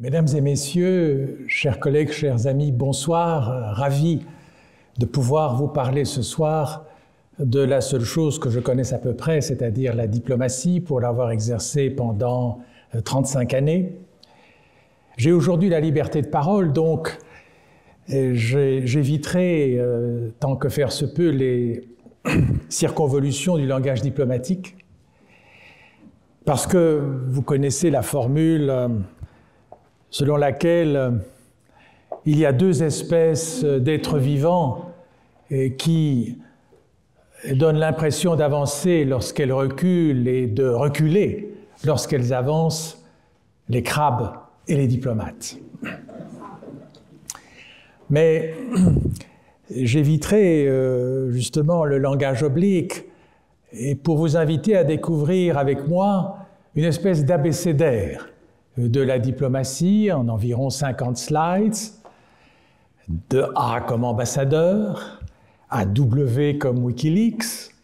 Mesdames et messieurs, chers collègues, chers amis, bonsoir. Ravi de pouvoir vous parler ce soir de la seule chose que je connaisse à peu près, c'est-à-dire la diplomatie, pour l'avoir exercée pendant 35 années. J'ai aujourd'hui la liberté de parole, donc j'éviterai, tant que faire se peut, les circonvolutions du langage diplomatique, parce que vous connaissez la formule selon laquelle il y a deux espèces d'êtres vivants qui donnent l'impression d'avancer lorsqu'elles reculent et de reculer lorsqu'elles avancent, les crabes et les diplomates. Mais j'éviterai justement le langage oblique et pour vous inviter à découvrir avec moi une espèce d'abécédaire de la diplomatie en environ 50 slides, de A comme ambassadeur, à W comme Wikileaks,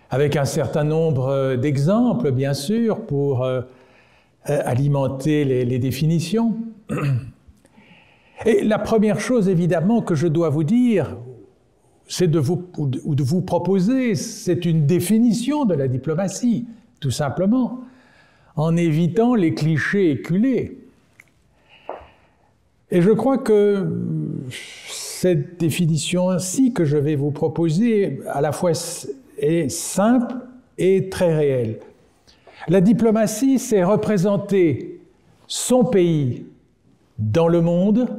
avec un certain nombre d'exemples, bien sûr, pour alimenter les définitions. Et la première chose, évidemment, que je dois vous dire, c'est de vous proposer, c'est une définition de la diplomatie, tout simplement, en évitant les clichés éculés. Et je crois que cette définition-ci que je vais vous proposer, à la fois est simple et très réelle. La diplomatie, c'est représenter son pays dans le monde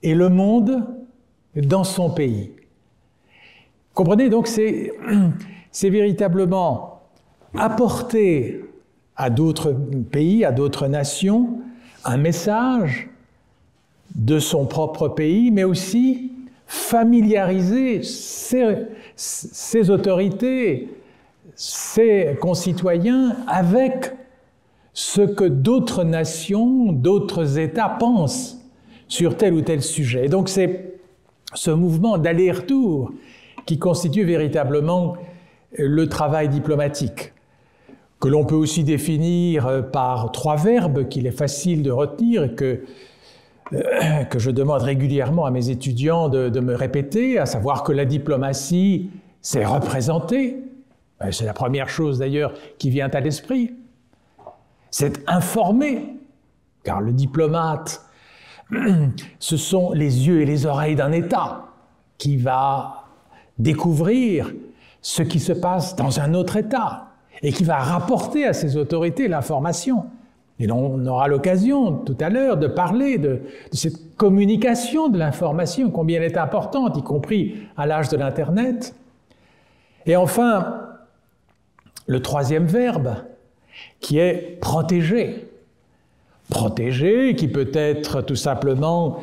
et le monde dans son pays. Comprenez, donc c'est véritablement apporter à d'autres pays, à d'autres nations, un message de son propre pays, mais aussi familiariser ses autorités, ses concitoyens avec ce que d'autres nations, d'autres États pensent sur tel ou tel sujet. Et donc c'est ce mouvement d'aller-retour qui constitue véritablement le travail diplomatique, que l'on peut aussi définir par trois verbes qu'il est facile de retenir et que je demande régulièrement à mes étudiants de me répéter, à savoir que la diplomatie, c'est représenter. C'est la première chose d'ailleurs qui vient à l'esprit. C'est informer, car le diplomate, ce sont les yeux et les oreilles d'un État qui va découvrir ce qui se passe dans un autre État et qui va rapporter à ses autorités l'information. Et on aura l'occasion tout à l'heure de parler de cette communication de l'information, combien elle est importante, y compris à l'âge de l'Internet. Et enfin, le troisième verbe, qui est protéger. Protéger, qui peut être tout simplement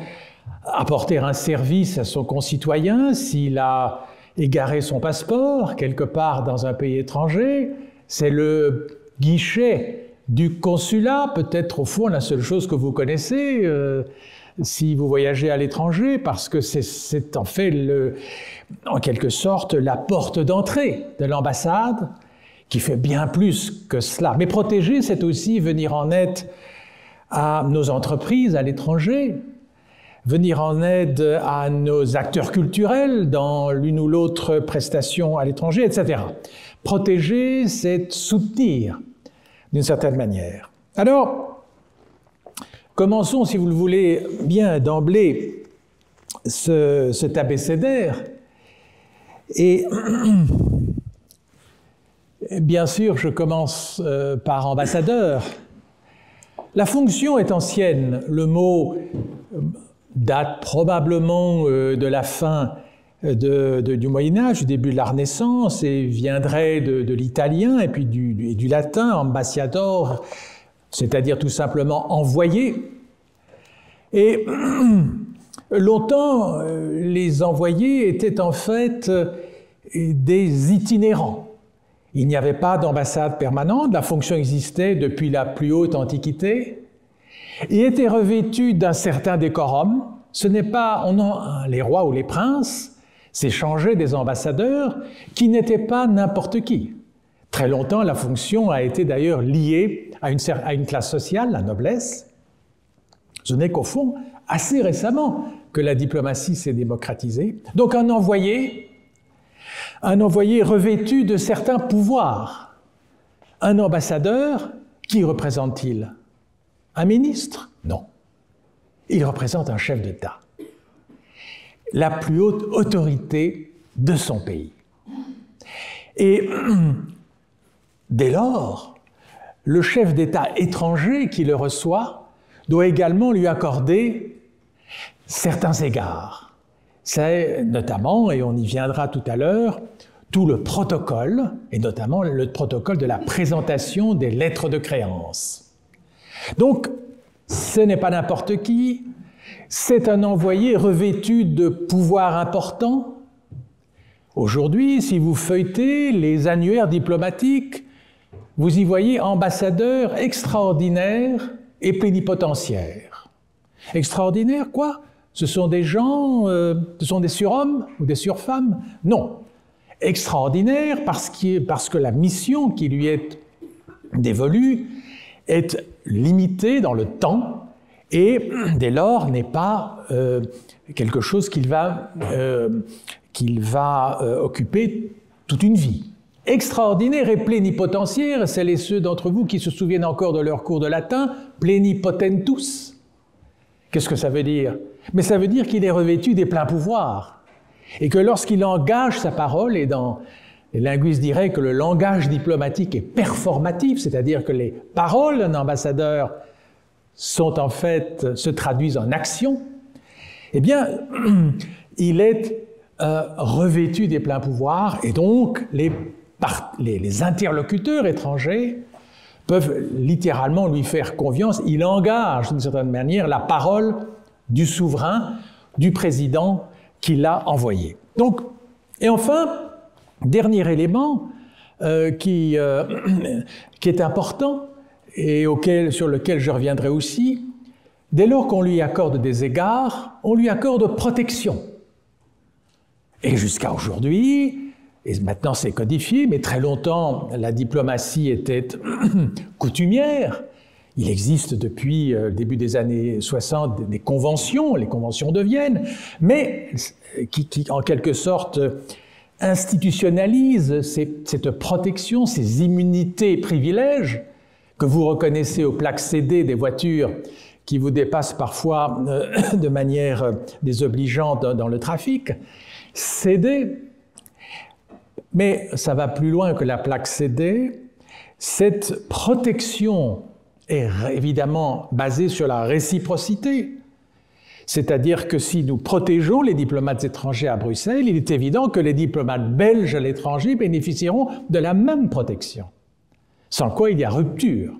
apporter un service à son concitoyen s'il a égaré son passeport quelque part dans un pays étranger. C'est le guichet du consulat, peut-être au fond la seule chose que vous connaissez si vous voyagez à l'étranger, parce que c'est en fait en quelque sorte la porte d'entrée de l'ambassade, qui fait bien plus que cela. Mais protéger, c'est aussi venir en aide à nos entreprises à l'étranger, venir en aide à nos acteurs culturels dans l'une ou l'autre prestation à l'étranger, etc. Protéger, c'est soutenir d'une certaine manière. Alors, commençons, si vous le voulez bien d'emblée, cet abécédaire. Et bien sûr, je commence par ambassadeur. La fonction est ancienne. Le mot date probablement de la fin du Moyen-Âge, du début de la Renaissance, et viendrait de l'italien et puis du latin, ambassador, c'est-à-dire tout simplement envoyé. Et longtemps, les envoyés étaient en fait des itinérants. Il n'y avait pas d'ambassade permanente, la fonction existait depuis la plus haute antiquité et était revêtue d'un certain décorum. Ce n'est pas les rois ou les princes s'échangeaient des ambassadeurs qui n'étaient pas n'importe qui. Très longtemps, la fonction a été d'ailleurs liée à une classe sociale, la noblesse, Ce n'est qu'au fond, assez récemment que la diplomatie s'est démocratisée. Donc un envoyé revêtu de certains pouvoirs. Un ambassadeur, qui représente-t-il? Un ministre? Non. Il représente un chef d'État. La plus haute autorité de son pays. Et dès lors, le chef d'État étranger qui le reçoit doit également lui accorder certains égards. C'est notamment, et on y viendra tout à l'heure, tout le protocole, et notamment le protocole de la présentation des lettres de créance. Donc, ce n'est pas n'importe qui, c'est un envoyé revêtu de pouvoirs importants. Aujourd'hui, si vous feuilletez les annuaires diplomatiques, vous y voyez ambassadeurs extraordinaires et plénipotentiaires. Extraordinaires, quoi? Ce sont des gens, ce sont des surhommes ou des surfemmes? Non. Extraordinaire parce que la mission qui lui est dévolue est limitée dans le temps et dès lors n'est pas quelque chose qu'il va occuper toute une vie. Extraordinaire et plénipotentiaire, celles et ceux d'entre vous qui se souviennent encore de leur cours de latin, plenipotentus. Qu'est-ce que ça veut dire? Mais ça veut dire qu'il est revêtu des pleins pouvoirs et que lorsqu'il engage sa parole, et les linguistes diraient que le langage diplomatique est performatif, c'est-à-dire que les paroles d'un ambassadeur se traduisent en action, eh bien, il est revêtu des pleins pouvoirs et donc les interlocuteurs étrangers peuvent littéralement lui faire confiance. Il engage d'une certaine manière la parole du souverain, du président qui l'a envoyé. Donc, et enfin, dernier élément qui est important et sur lequel je reviendrai aussi, dès lors qu'on lui accorde des égards, on lui accorde protection. Et jusqu'à aujourd'hui, et maintenant c'est codifié, mais très longtemps la diplomatie était coutumière. Il existe depuis le début des années 60 des conventions, les conventions de Vienne, mais qui en quelque sorte institutionnalisent cette protection, ces immunités et privilèges que vous reconnaissez aux plaques CD des voitures qui vous dépassent parfois de manière désobligeante dans le trafic. CD, mais ça va plus loin que la plaque CD. Cette protection est évidemment basée sur la réciprocité. C'est-à-dire que si nous protégeons les diplomates étrangers à Bruxelles, il est évident que les diplomates belges à l'étranger bénéficieront de la même protection. Sans quoi il y a rupture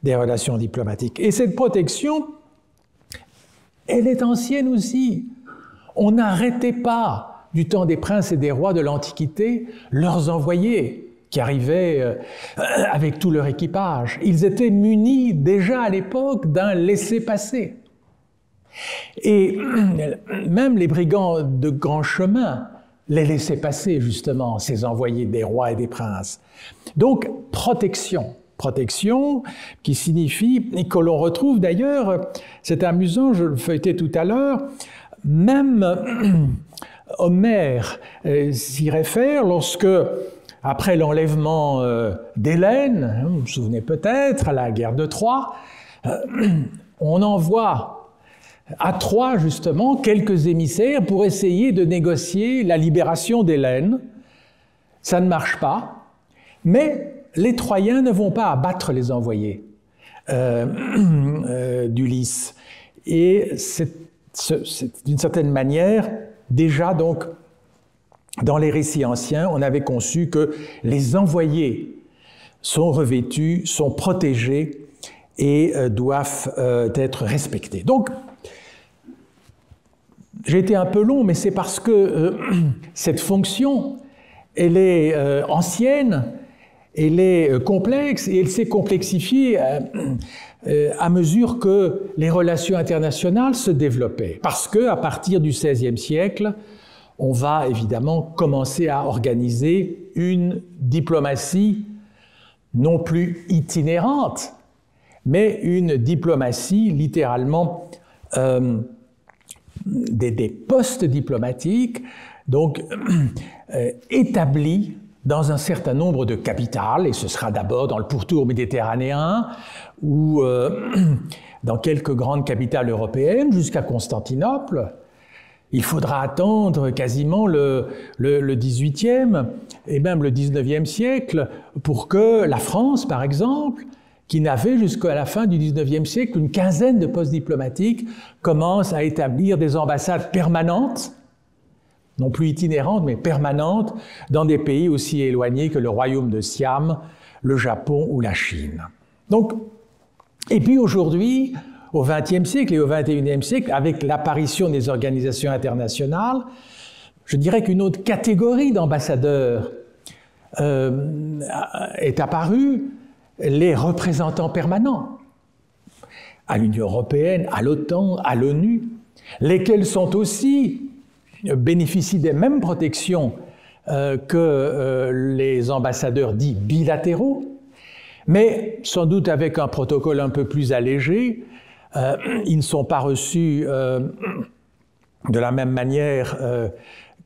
des relations diplomatiques. Et cette protection, elle est ancienne aussi. On n'arrêtait pas, du temps des princes et des rois de l'Antiquité, leurs envoyés qui arrivaient avec tout leur équipage. Ils étaient munis déjà à l'époque d'un laissez-passer. Et même les brigands de grand chemin les laissaient passer justement, ces envoyés des rois et des princes. Donc, protection qui signifie, et que l'on retrouve d'ailleurs, c'est amusant, je le feuilletais tout à l'heure, même Homère s'y réfère lorsque, après l'enlèvement d'Hélène, vous vous souvenez peut-être, à la guerre de Troie, on envoie à Troie, justement, quelques émissaires pour essayer de négocier la libération d'Hélène. Ça ne marche pas, mais les Troyens ne vont pas abattre les envoyés d'Ulysse. Et c'est d'une certaine manière, déjà donc, dans les récits anciens, on avait conçu que les envoyés sont revêtus, sont protégés et doivent être respectés. Donc, j'ai été un peu long, mais c'est parce que cette fonction, elle est ancienne, elle est complexe et elle s'est complexifiée à mesure que les relations internationales se développaient. Parce qu'à partir du XVIe siècle, on va évidemment commencer à organiser une diplomatie non plus itinérante, mais une diplomatie littéralement des postes diplomatiques donc établis dans un certain nombre de capitales, et ce sera d'abord dans le pourtour méditerranéen ou dans quelques grandes capitales européennes jusqu'à Constantinople. Il faudra attendre quasiment le XVIIIe et même le XIXe siècle pour que la France, par exemple, qui n'avait jusqu'à la fin du XIXe siècle qu'une quinzaine de postes diplomatiques, commence à établir des ambassades permanentes, non plus itinérantes, mais permanentes, dans des pays aussi éloignés que le royaume de Siam, le Japon ou la Chine. Donc, et puis aujourd'hui, au XXe siècle et au XXIe siècle, avec l'apparition des organisations internationales, je dirais qu'une autre catégorie d'ambassadeurs est apparue, les représentants permanents à l'Union européenne, à l'OTAN, à l'ONU, lesquels sont aussi bénéficient des mêmes protections que les ambassadeurs dits bilatéraux, mais sans doute avec un protocole un peu plus allégé. Ils ne sont pas reçus de la même manière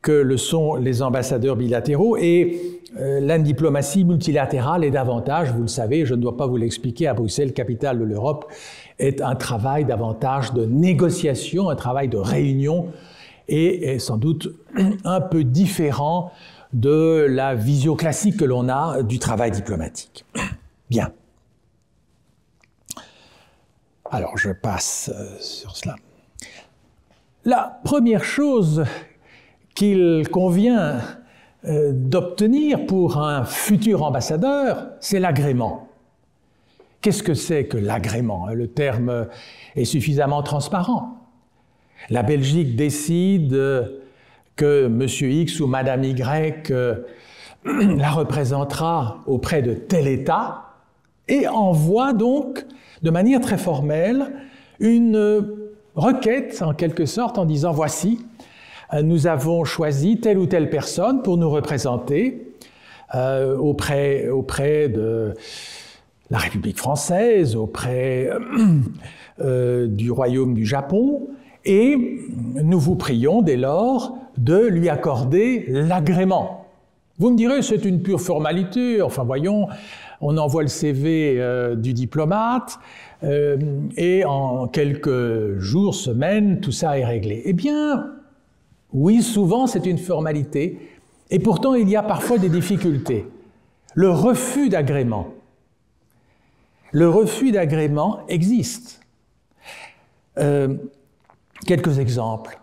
que le sont les ambassadeurs bilatéraux, et la diplomatie multilatérale est davantage, vous le savez, je ne dois pas vous l'expliquer, à Bruxelles, capitale de l'Europe, est un travail davantage de négociation, un travail de réunion, et est sans doute un peu différent de la vision classique que l'on a du travail diplomatique. Bien. Alors, je passe sur cela. La première chose qu'il convient d'obtenir pour un futur ambassadeur, c'est l'agrément. Qu'est-ce que c'est que l'agrément? Le terme est suffisamment transparent. La Belgique décide que M. X ou Mme Y la représentera auprès de tel État et envoie donc, de manière très formelle, une requête, en quelque sorte, en disant « Voici, nous avons choisi telle ou telle personne pour nous représenter auprès de la République française, auprès du Royaume du Japon, et nous vous prions dès lors de lui accorder l'agrément. » Vous me direz, c'est une pure formalité, enfin voyons, on envoie le CV du diplomate, et en quelques jours, semaines, tout ça est réglé. Eh bien, oui, souvent c'est une formalité, et pourtant il y a parfois des difficultés. Le refus d'agrément. Le refus d'agrément existe. Quelques exemples.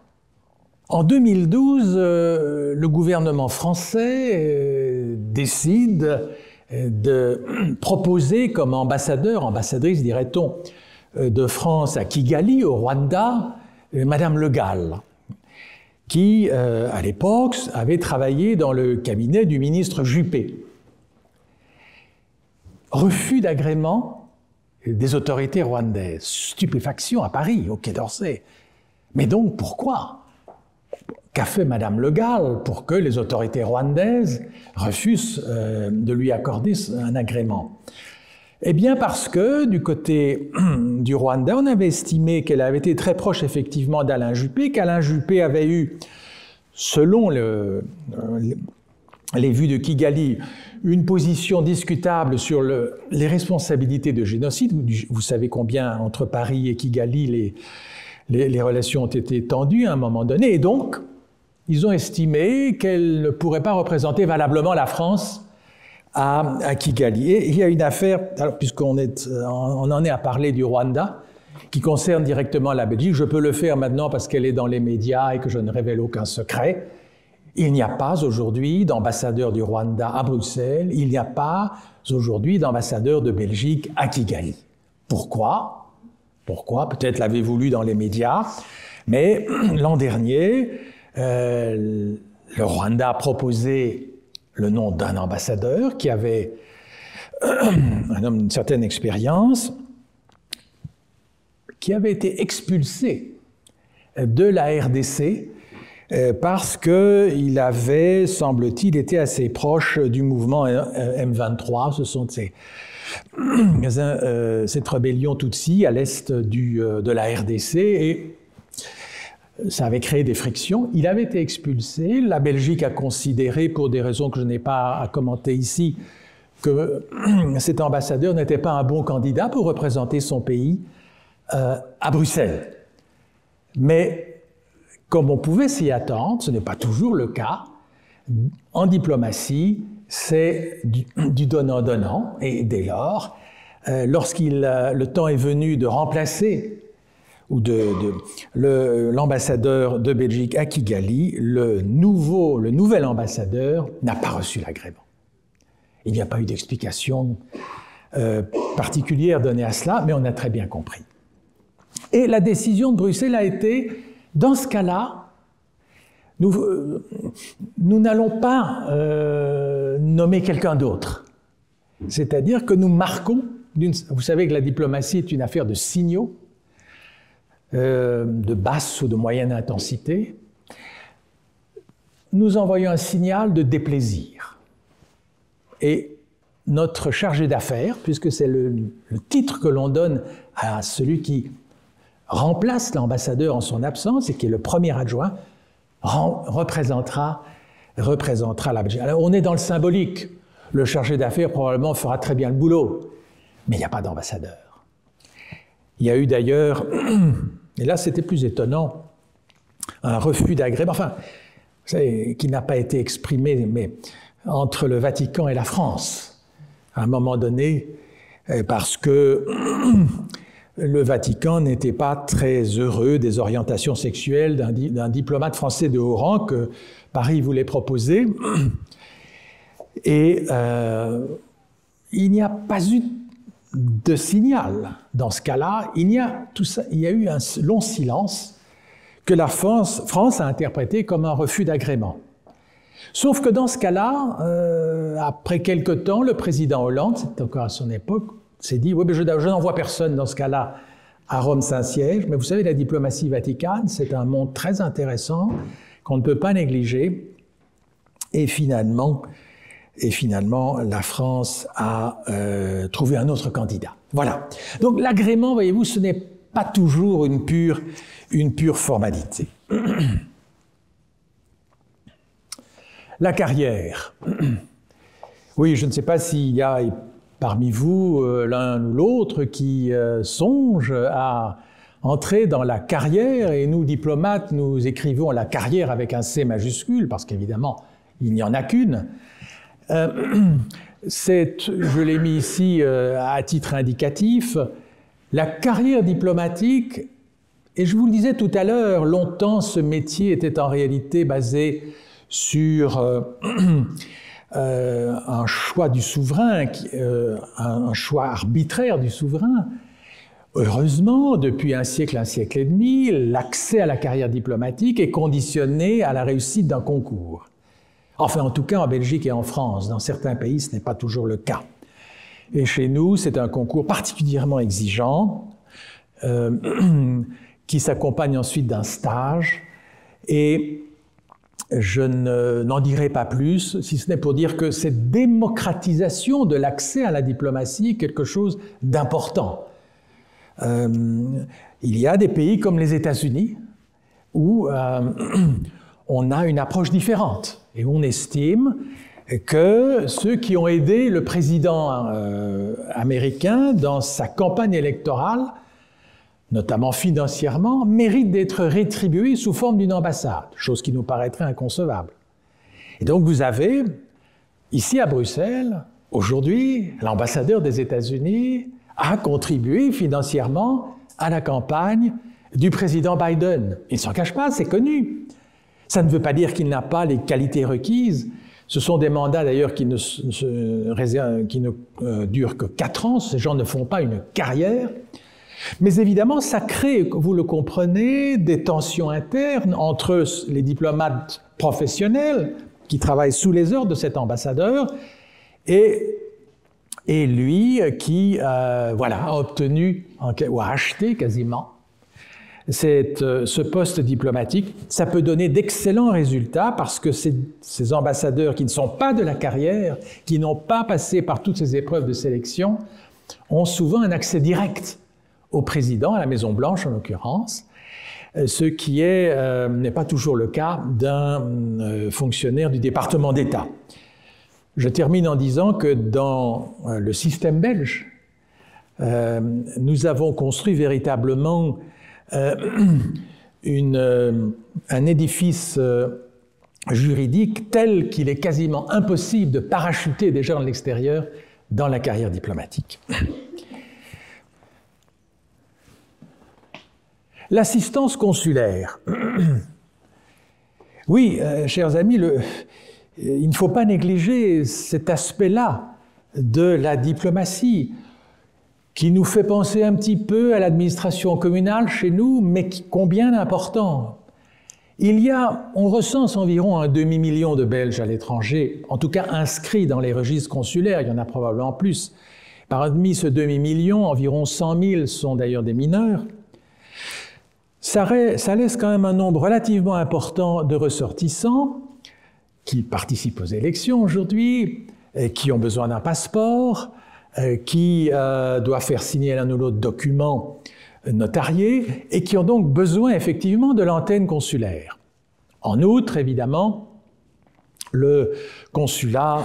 En 2012, le gouvernement français décide de proposer comme ambassadeur, ambassadrice dirait-on, de France à Kigali, au Rwanda, Madame Le Gall, qui, à l'époque, avait travaillé dans le cabinet du ministre Juppé. Refus d'agrément des autorités rwandaises. Stupéfaction à Paris, au Quai d'Orsay. Mais donc, pourquoi? Qu'a fait Madame Le Gall pour que les autorités rwandaises refusent de lui accorder un agrément? Eh bien parce que du côté du Rwanda, on avait estimé qu'elle avait été très proche effectivement d'Alain Juppé, qu'Alain Juppé avait eu, selon les vues de Kigali, une position discutable sur les responsabilités de génocide. Vous savez combien entre Paris et Kigali les relations ont été tendues à un moment donné, et donc ils ont estimé qu'elle ne pourrait pas représenter valablement la France à Kigali. Et il y a une affaire, alors puisqu'on en est à parler du Rwanda, qui concerne directement la Belgique, je peux le faire maintenant parce qu'elle est dans les médias et que je ne révèle aucun secret. Il n'y a pas aujourd'hui d'ambassadeur du Rwanda à Bruxelles, il n'y a pas aujourd'hui d'ambassadeur de Belgique à Kigali. Pourquoi? Pourquoi? Peut-être l'avez-vous lu dans les médias, mais l'an dernier, le Rwanda a proposé le nom d'un ambassadeur qui avait un homme d'une certaine expérience, qui avait été expulsé de la RDC parce qu'il avait, semble-t-il, été assez proche du mouvement M23. Ce sont cette rébellion Tutsi à l'est de la RDC, et ça avait créé des frictions. Il avait été expulsé. La Belgique a considéré, pour des raisons que je n'ai pas à commenter ici, que cet ambassadeur n'était pas un bon candidat pour représenter son pays à Bruxelles. Mais comme on pouvait s'y attendre, ce n'est pas toujours le cas, en diplomatie, c'est du donnant-donnant, et dès lors, le temps est venu de remplacer ou l'ambassadeur de Belgique à Kigali, le nouvel ambassadeur n'a pas reçu l'agrément. Il n'y a pas eu d'explication particulière donnée à cela, mais on a très bien compris. Et la décision de Bruxelles a été, dans ce cas-là, nous n'allons pas nommer quelqu'un d'autre. C'est-à-dire que nous marquons, vous savez que la diplomatie est une affaire de signaux, de basse ou de moyenne intensité. Nous envoyons un signal de déplaisir. Et notre chargé d'affaires, puisque c'est le titre que l'on donne à celui qui remplace l'ambassadeur en son absence et qui est le premier adjoint, représentera la Belgique. Alors on est dans le symbolique. Le chargé d'affaires probablement fera très bien le boulot, mais il n'y a pas d'ambassadeur. Il y a eu d'ailleurs, et là c'était plus étonnant, un refus d'agrément, enfin, vous savez, qui n'a pas été exprimé, mais entre le Vatican et la France, à un moment donné, parce que le Vatican n'était pas très heureux des orientations sexuelles d'un diplomate français de haut rang que Paris voulait proposer. Et il n'y a pas eu de signal. Dans ce cas-là, il y a eu un long silence que la France a interprété comme un refus d'agrément. Sauf que dans ce cas-là, après quelque temps, le président Hollande, c'était encore à son époque, s'est dit « Oui, mais je n'envoie personne dans ce cas-là à Rome-Saint-Siège. » Mais vous savez, la diplomatie vaticane, c'est un monde très intéressant qu'on ne peut pas négliger. Et finalement, la France a trouvé un autre candidat. Voilà. Donc l'agrément, voyez-vous, ce n'est pas toujours une pure formalité. La carrière. Oui, je ne sais pas s'il y a parmi vous l'un ou l'autre qui songe à entrer dans la carrière, et nous, diplomates, nous écrivons la carrière avec un C majuscule, parce qu'évidemment, il n'y en a qu'une. Je l'ai mis ici à titre indicatif, la carrière diplomatique, et je vous le disais tout à l'heure, longtemps ce métier était en réalité basé sur un choix du souverain, un choix arbitraire du souverain. Heureusement, depuis un siècle et demi, l'accès à la carrière diplomatique est conditionné à la réussite d'un concours. Enfin, en tout cas, en Belgique et en France. Dans certains pays, ce n'est pas toujours le cas. Et chez nous, c'est un concours particulièrement exigeant, qui s'accompagne ensuite d'un stage. Et je n'en dirai pas plus, si ce n'est pour dire que cette démocratisation de l'accès à la diplomatie est quelque chose d'important. Il y a des pays comme les États-Unis où on a une approche différente. Et on estime que ceux qui ont aidé le président américain dans sa campagne électorale, notamment financièrement, méritent d'être rétribués sous forme d'une ambassade, chose qui nous paraîtrait inconcevable. Et donc vous avez, ici à Bruxelles, aujourd'hui, l'ambassadeur des États-Unis a contribué financièrement à la campagne du président Biden. Il ne s'en cache pas, c'est connu. Ça ne veut pas dire qu'il n'a pas les qualités requises. Ce sont des mandats d'ailleurs qui ne durent que 4 ans. Ces gens ne font pas une carrière. Mais évidemment, ça crée, vous le comprenez, des tensions internes entre les diplomates professionnels qui travaillent sous les ordres de cet ambassadeur et lui qui a obtenu ou a acheté quasiment ce poste diplomatique, ça peut donner d'excellents résultats parce que ces ambassadeurs qui ne sont pas de la carrière, qui n'ont pas passé par toutes ces épreuves de sélection, ont souvent un accès direct au président, à la Maison-Blanche en l'occurrence, ce qui n'est pas toujours le cas d'un fonctionnaire du département d'État. Je termine en disant que dans le système belge, nous avons construit véritablement un édifice juridique tel qu'il est quasiment impossible de parachuter des gens de l'extérieur dans la carrière diplomatique. L'assistance consulaire. Oui, chers amis, il ne faut pas négliger cet aspect-là de la diplomatie qui nous fait penser un petit peu à l'administration communale chez nous, mais combien d'important. On recense environ 1 demi-million de Belges à l'étranger, en tout cas inscrits dans les registres consulaires, il y en a probablement plus. Parmi ce demi-million, environ 100 000 sont d'ailleurs des mineurs. Ça laisse quand même un nombre relativement important de ressortissants qui participent aux élections aujourd'hui, qui ont besoin d'un passeport, qui doivent faire signer l'un ou l'autre document notarié et qui ont donc besoin effectivement de l'antenne consulaire. En outre, évidemment, le consulat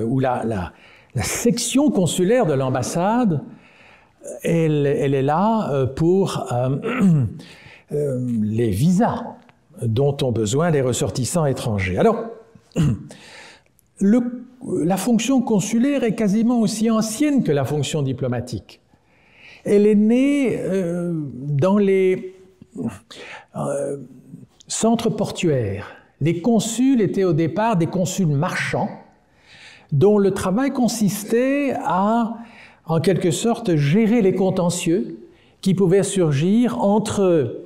ou la section consulaire de l'ambassade, elle est là pour les visas dont ont besoin les ressortissants étrangers. Alors, la fonction consulaire est quasiment aussi ancienne que la fonction diplomatique. Elle est née dans les centres portuaires. Les consuls étaient au départ des consuls marchands, dont le travail consistait à, en quelque sorte, gérer les contentieux qui pouvaient surgir entre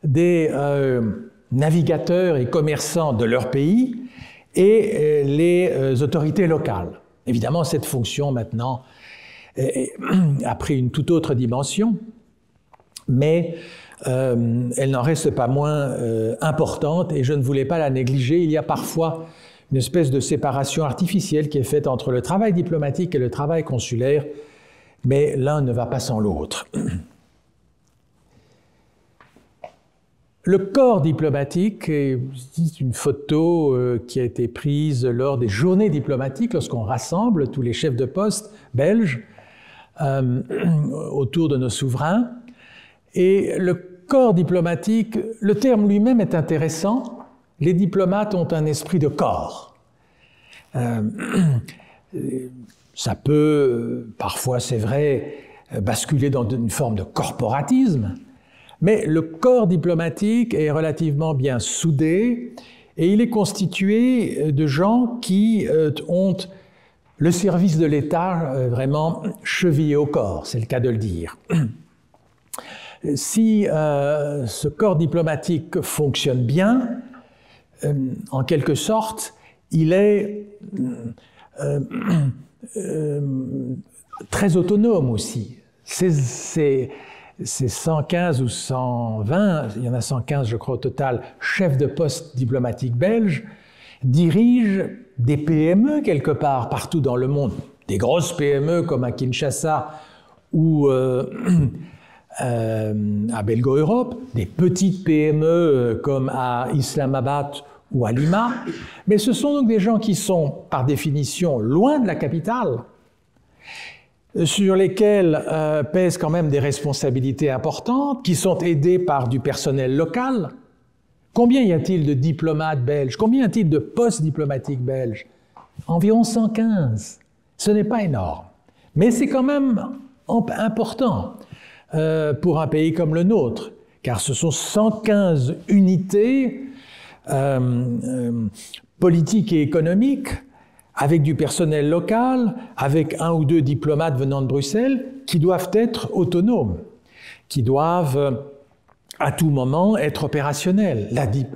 des navigateurs et commerçants de leur pays et les autorités locales. Évidemment, cette fonction maintenant a pris une toute autre dimension, mais elle n'en reste pas moins importante et je ne voulais pas la négliger. Il y a parfois une espèce de séparation artificielle qui est faite entre le travail diplomatique et le travail consulaire, mais l'un ne va pas sans l'autre. Le corps diplomatique, c'est une photo qui a été prise lors des journées diplomatiques, lorsqu'on rassemble tous les chefs de poste belges autour de nos souverains. Et le corps diplomatique, le terme lui-même est intéressant. Les diplomates ont un esprit de corps. Ça peut, parfois c'est vrai, basculer dans une forme de corporatisme, mais le corps diplomatique est relativement bien soudé et il est constitué de gens qui ont le service de l'État vraiment chevillé au corps, c'est le cas de le dire. Si ce corps diplomatique fonctionne bien, en quelque sorte, il est très autonome aussi. Ces 115 ou 120, il y en a 115 je crois au total, chefs de poste diplomatiques belges, dirigent des PME quelque part partout dans le monde. Des grosses PME comme à Kinshasa ou à Belgo-Europe, des petites PME comme à Islamabad ou à Lima, mais ce sont donc des gens qui sont par définition loin de la capitale, sur lesquels pèsent quand même des responsabilités importantes, qui sont aidés par du personnel local. Combien y a-t-il de diplomates belges? Combien y a-t-il de postes diplomatiques belges? Environ 115. Ce n'est pas énorme. Mais c'est quand même important pour un pays comme le nôtre, car ce sont 115 unités politiques et économiques avec du personnel local, avec 1 ou 2 diplomates venant de Bruxelles, qui doivent être autonomes, qui doivent à tout moment être opérationnels.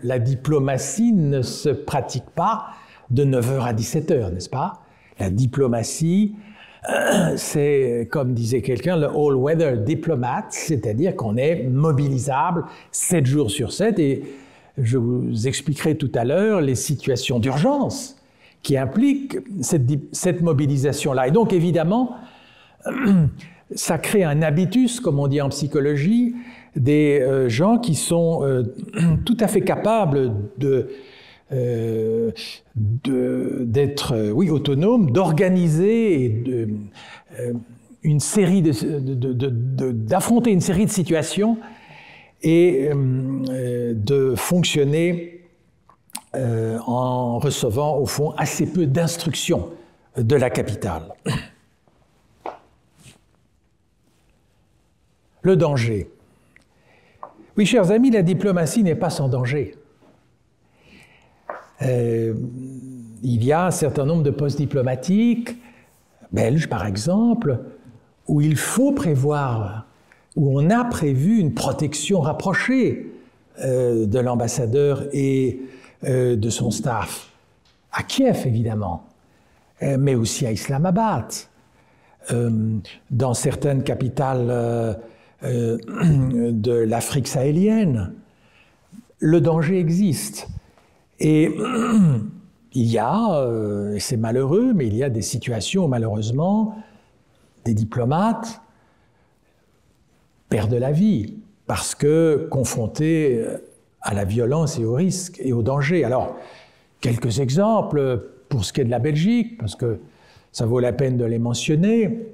La diplomatie ne se pratique pas de 9h à 17h, n'est-ce pas? La diplomatie c'est, comme disait quelqu'un, le all-weather diplomat, c'est-à-dire qu'on est mobilisable 7 jours sur 7, et je vous expliquerai tout à l'heure les situations d'urgence qui impliquent cette mobilisation-là. Et donc, évidemment, ça crée un habitus, comme on dit en psychologie, des gens qui sont tout à fait capables d'être autonomes, d'organiser une série d'affronter une série de situations et de fonctionner en recevant, au fond, assez peu d'instructions de la capitale. Le danger. Oui, chers amis, la diplomatie n'est pas sans danger. Il y a un certain nombre de postes diplomatiques, belges par exemple, où il faut prévoir, où on a prévu une protection rapprochée de l'ambassadeur et de son staff. À Kiev, évidemment, mais aussi à Islamabad, dans certaines capitales de l'Afrique sahélienne. Le danger existe. Et il y a, et c'est malheureux, mais il y a des situations où malheureusement, des diplomates perdent la vie parce que confrontés à la violence et au risque et au danger. Alors, quelques exemples pour ce qui est de la Belgique, parce que ça vaut la peine de les mentionner.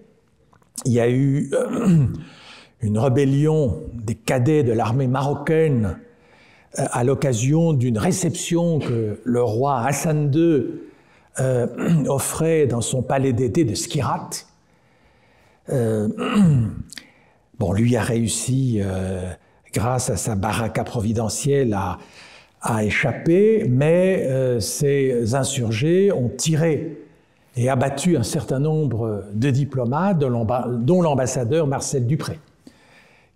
Il y a eu une rébellion des cadets de l'armée marocaine à l'occasion d'une réception que le roi Hassan II offrait dans son palais d'été de Skirat. Bon, lui a réussi, grâce à sa baraka providentielle, à échapper, mais ces insurgés ont tiré et abattu un certain nombre de diplomates, dont l'ambassadeur Marcel Dupré,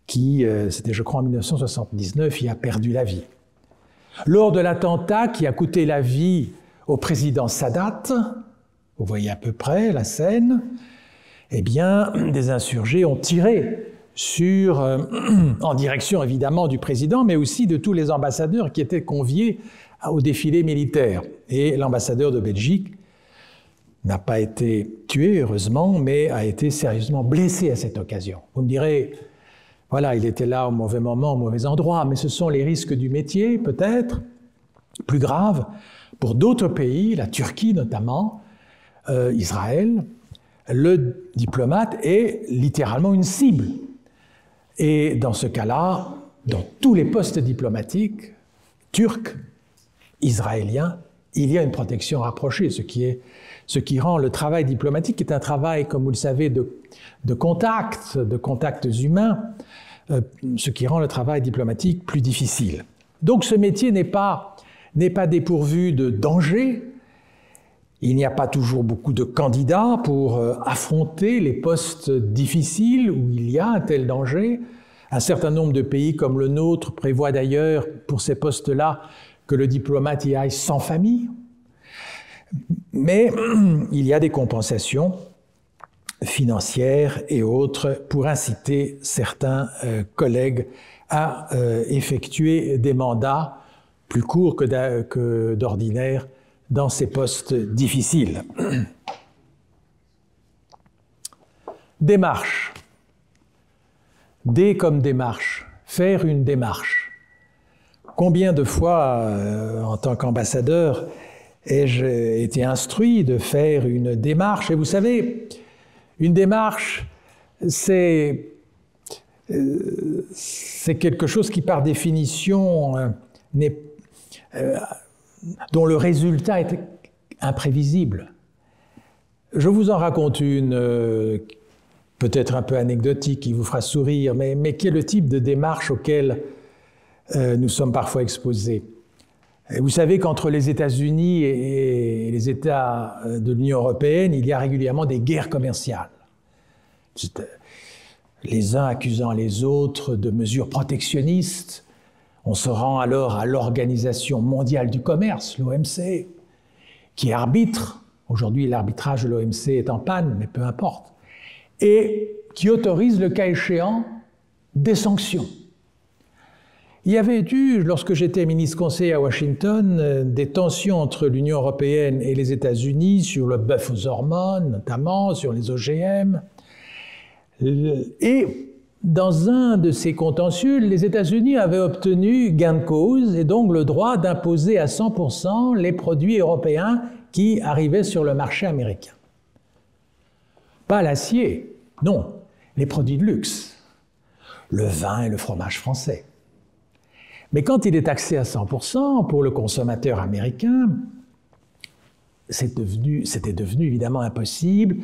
qui, c'était je crois en 1979, y a perdu la vie. Lors de l'attentat qui a coûté la vie au président Sadat, vous voyez à peu près la scène, eh bien, des insurgés ont tiré en direction évidemment du président, mais aussi de tous les ambassadeurs qui étaient conviés au défilé militaire. Et l'ambassadeur de Belgique n'a pas été tué, heureusement, mais a été sérieusement blessé à cette occasion. Vous me direz, voilà, il était là au mauvais moment, au mauvais endroit, mais ce sont les risques du métier, peut-être, plus graves, pour d'autres pays, la Turquie notamment, Israël. Le diplomate est littéralement une cible. Et dans ce cas-là, dans tous les postes diplomatiques, turcs, israéliens, il y a une protection rapprochée, ce qui rend le travail diplomatique, qui est un travail, comme vous le savez, de contacts humains, ce qui rend le travail diplomatique plus difficile. Donc ce métier n'est pas dépourvu de danger. Il n'y a pas toujours beaucoup de candidats pour affronter les postes difficiles où il y a un tel danger. Un certain nombre de pays comme le nôtre prévoient d'ailleurs pour ces postes-là que le diplomate y aille sans famille. Mais il y a des compensations financières et autres pour inciter certains collègues à effectuer des mandats plus courts que d'ordinaire dans ces postes difficiles. Démarche. D comme démarche. Faire une démarche. Combien de fois, en tant qu'ambassadeur, ai-je été instruit de faire une démarche? Et vous savez, une démarche, c'est quelque chose qui, par définition, dont le résultat est imprévisible. Je vous en raconte une, peut-être un peu anecdotique, qui vous fera sourire, mais qui est le type de démarche auquel nous sommes parfois exposés. Et vous savez qu'entre les États-Unis et les États de l'Union européenne, il y a régulièrement des guerres commerciales. Les uns accusant les autres de mesures protectionnistes. On se rend alors à l'Organisation mondiale du commerce, l'OMC, qui arbitre aujourd'hui l'arbitrage de l'OMC est en panne, mais peu importe, et qui autorise le cas échéant des sanctions. Il y avait eu, lorsque j'étais ministre conseiller à Washington, des tensions entre l'Union européenne et les États-Unis sur le bœuf aux hormones, notamment sur les OGM. Et dans un de ces contentieux, les États-Unis avaient obtenu gain de cause et donc le droit d'imposer à 100% les produits européens qui arrivaient sur le marché américain. Pas l'acier, non, les produits de luxe, le vin et le fromage français. Mais quand il est taxé à 100% pour le consommateur américain, c'était devenu évidemment impossible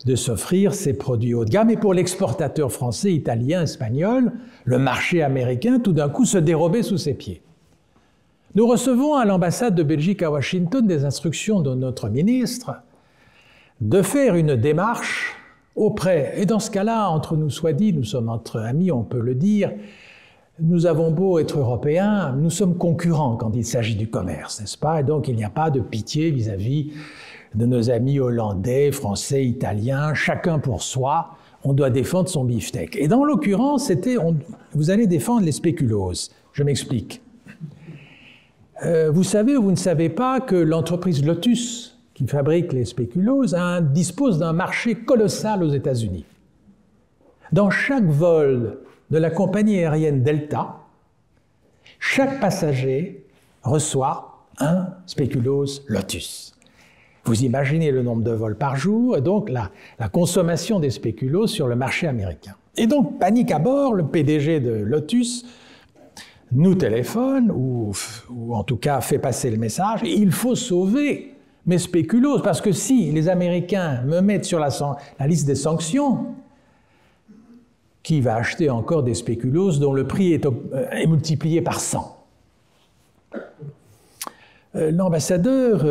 de s'offrir ces produits haut de gamme. Et pour l'exportateur français, italien, espagnol, le marché américain, tout d'un coup, se dérobait sous ses pieds. Nous recevons à l'ambassade de Belgique à Washington des instructions de notre ministre de faire une démarche auprès, et dans ce cas-là, entre nous soit dit, nous sommes entre amis, on peut le dire, nous avons beau être européens, nous sommes concurrents quand il s'agit du commerce, n'est-ce pas? Et donc il n'y a pas de pitié vis-à-vis de nos amis hollandais, français, italiens, chacun pour soi, on doit défendre son beefsteak. Et dans l'occurrence, vous allez défendre les spéculoos. Je m'explique. Vous savez ou vous ne savez pas que l'entreprise Lotus, qui fabrique les spéculoos, dispose d'un marché colossal aux États-Unis. Dans chaque vol de la compagnie aérienne Delta, chaque passager reçoit un spéculoos Lotus. Vous imaginez le nombre de vols par jour, et donc la consommation des spéculoos sur le marché américain. Et donc, panique à bord, le PDG de Lotus nous téléphone, ou en tout cas fait passer le message, il faut sauver mes spéculoos, parce que si les Américains me mettent sur la liste des sanctions, qui va acheter encore des spéculoos dont le prix est multiplié par 100. L'ambassadeur,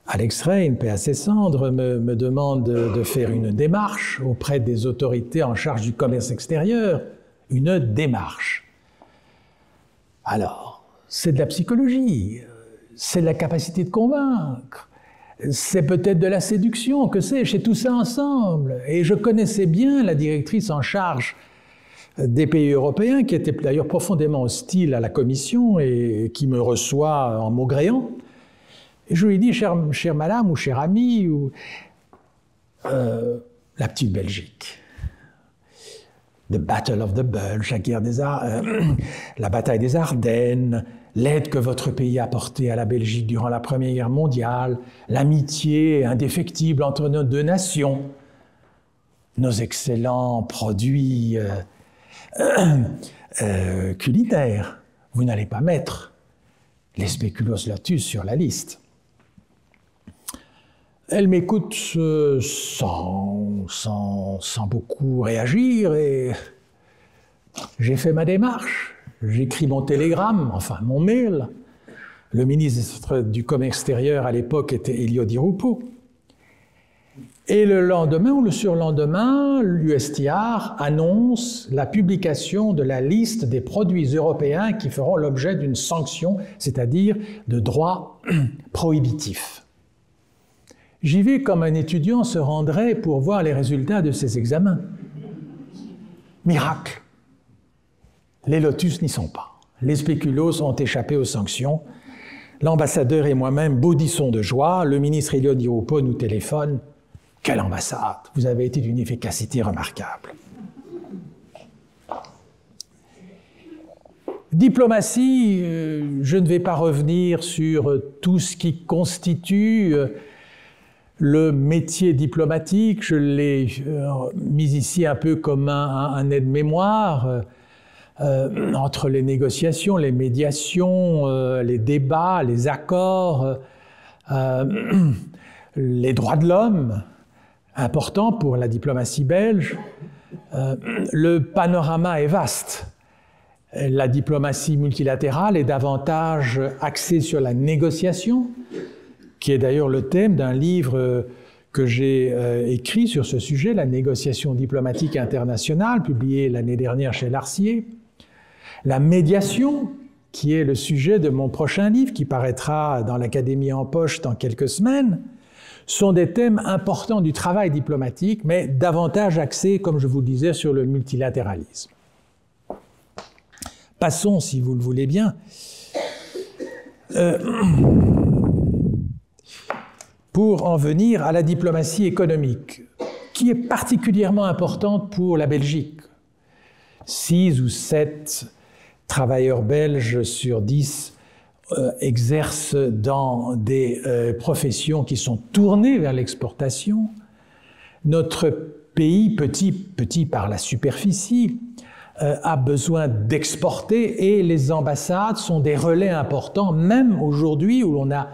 Alex Rain, paix à ses cendres, me demande de faire une démarche auprès des autorités en charge du commerce extérieur, une démarche. Alors, c'est de la psychologie, c'est de la capacité de convaincre, c'est peut-être de la séduction, que sais-je, c'est tout ça ensemble. Et je connaissais bien la directrice en charge des pays européens, qui était d'ailleurs profondément hostile à la Commission et qui me reçoit en maugréant. Et je lui ai dit, chère madame ou chère amie, la petite Belgique, the Battle of the Bulge, la bataille des Ardennes, l'aide que votre pays a apportée à la Belgique durant la Première Guerre mondiale, l'amitié indéfectible entre nos deux nations, nos excellents produits culinaires. Vous n'allez pas mettre les spéculoos Lotus sur la liste. Elle m'écoute sans beaucoup réagir et j'ai fait ma démarche. J'écris mon télégramme, enfin mon mail. Le ministre du Commerce extérieur à l'époque était Elio Di Rupo. Et le lendemain ou le surlendemain, l'USTR annonce la publication de la liste des produits européens qui feront l'objet d'une sanction, c'est-à-dire de droits prohibitifs. J'y vais comme un étudiant se rendrait pour voir les résultats de ses examens. Miracle! Les Lotus n'y sont pas. Les spéculoos ont échappé aux sanctions. L'ambassadeur et moi-même bondissons de joie. Le ministre Elio Di Rupo nous téléphone. Quelle ambassade! Vous avez été d'une efficacité remarquable. Diplomatie, je ne vais pas revenir sur tout ce qui constitue le métier diplomatique. Je l'ai mis ici un peu comme un aide-mémoire. Entre les négociations, les médiations, les débats, les accords, les droits de l'homme, important pour la diplomatie belge. Le panorama est vaste. La diplomatie multilatérale est davantage axée sur la négociation, qui est d'ailleurs le thème d'un livre que j'ai écrit sur ce sujet, La négociation diplomatique internationale, publié l'année dernière chez Larcier. La médiation, qui est le sujet de mon prochain livre, qui paraîtra dans l'Académie en poche dans quelques semaines, sont des thèmes importants du travail diplomatique, mais davantage axés, comme je vous le disais, sur le multilatéralisme. Passons, si vous le voulez bien, pour en venir à la diplomatie économique, qui est particulièrement importante pour la Belgique. 6 ou 7 travailleurs belges sur 10 exercent dans des professions qui sont tournées vers l'exportation. Notre pays, petit par la superficie, a besoin d'exporter et les ambassades sont des relais importants, même aujourd'hui où l'on a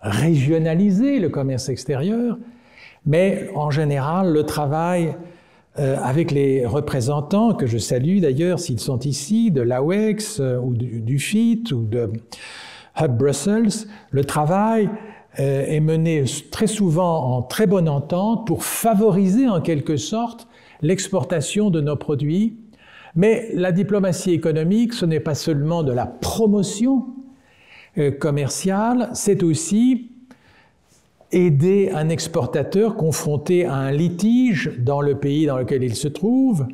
régionalisé le commerce extérieur, mais en général, le travail avec les représentants, que je salue d'ailleurs s'ils sont ici, de l'AWEX ou du FIT ou de Hub Brussels, le travail est mené très souvent en très bonne entente pour favoriser en quelque sorte l'exportation de nos produits. Mais la diplomatie économique, ce n'est pas seulement de la promotion commerciale, c'est aussi aider un exportateur confronté à un litige dans le pays dans lequel il se trouve.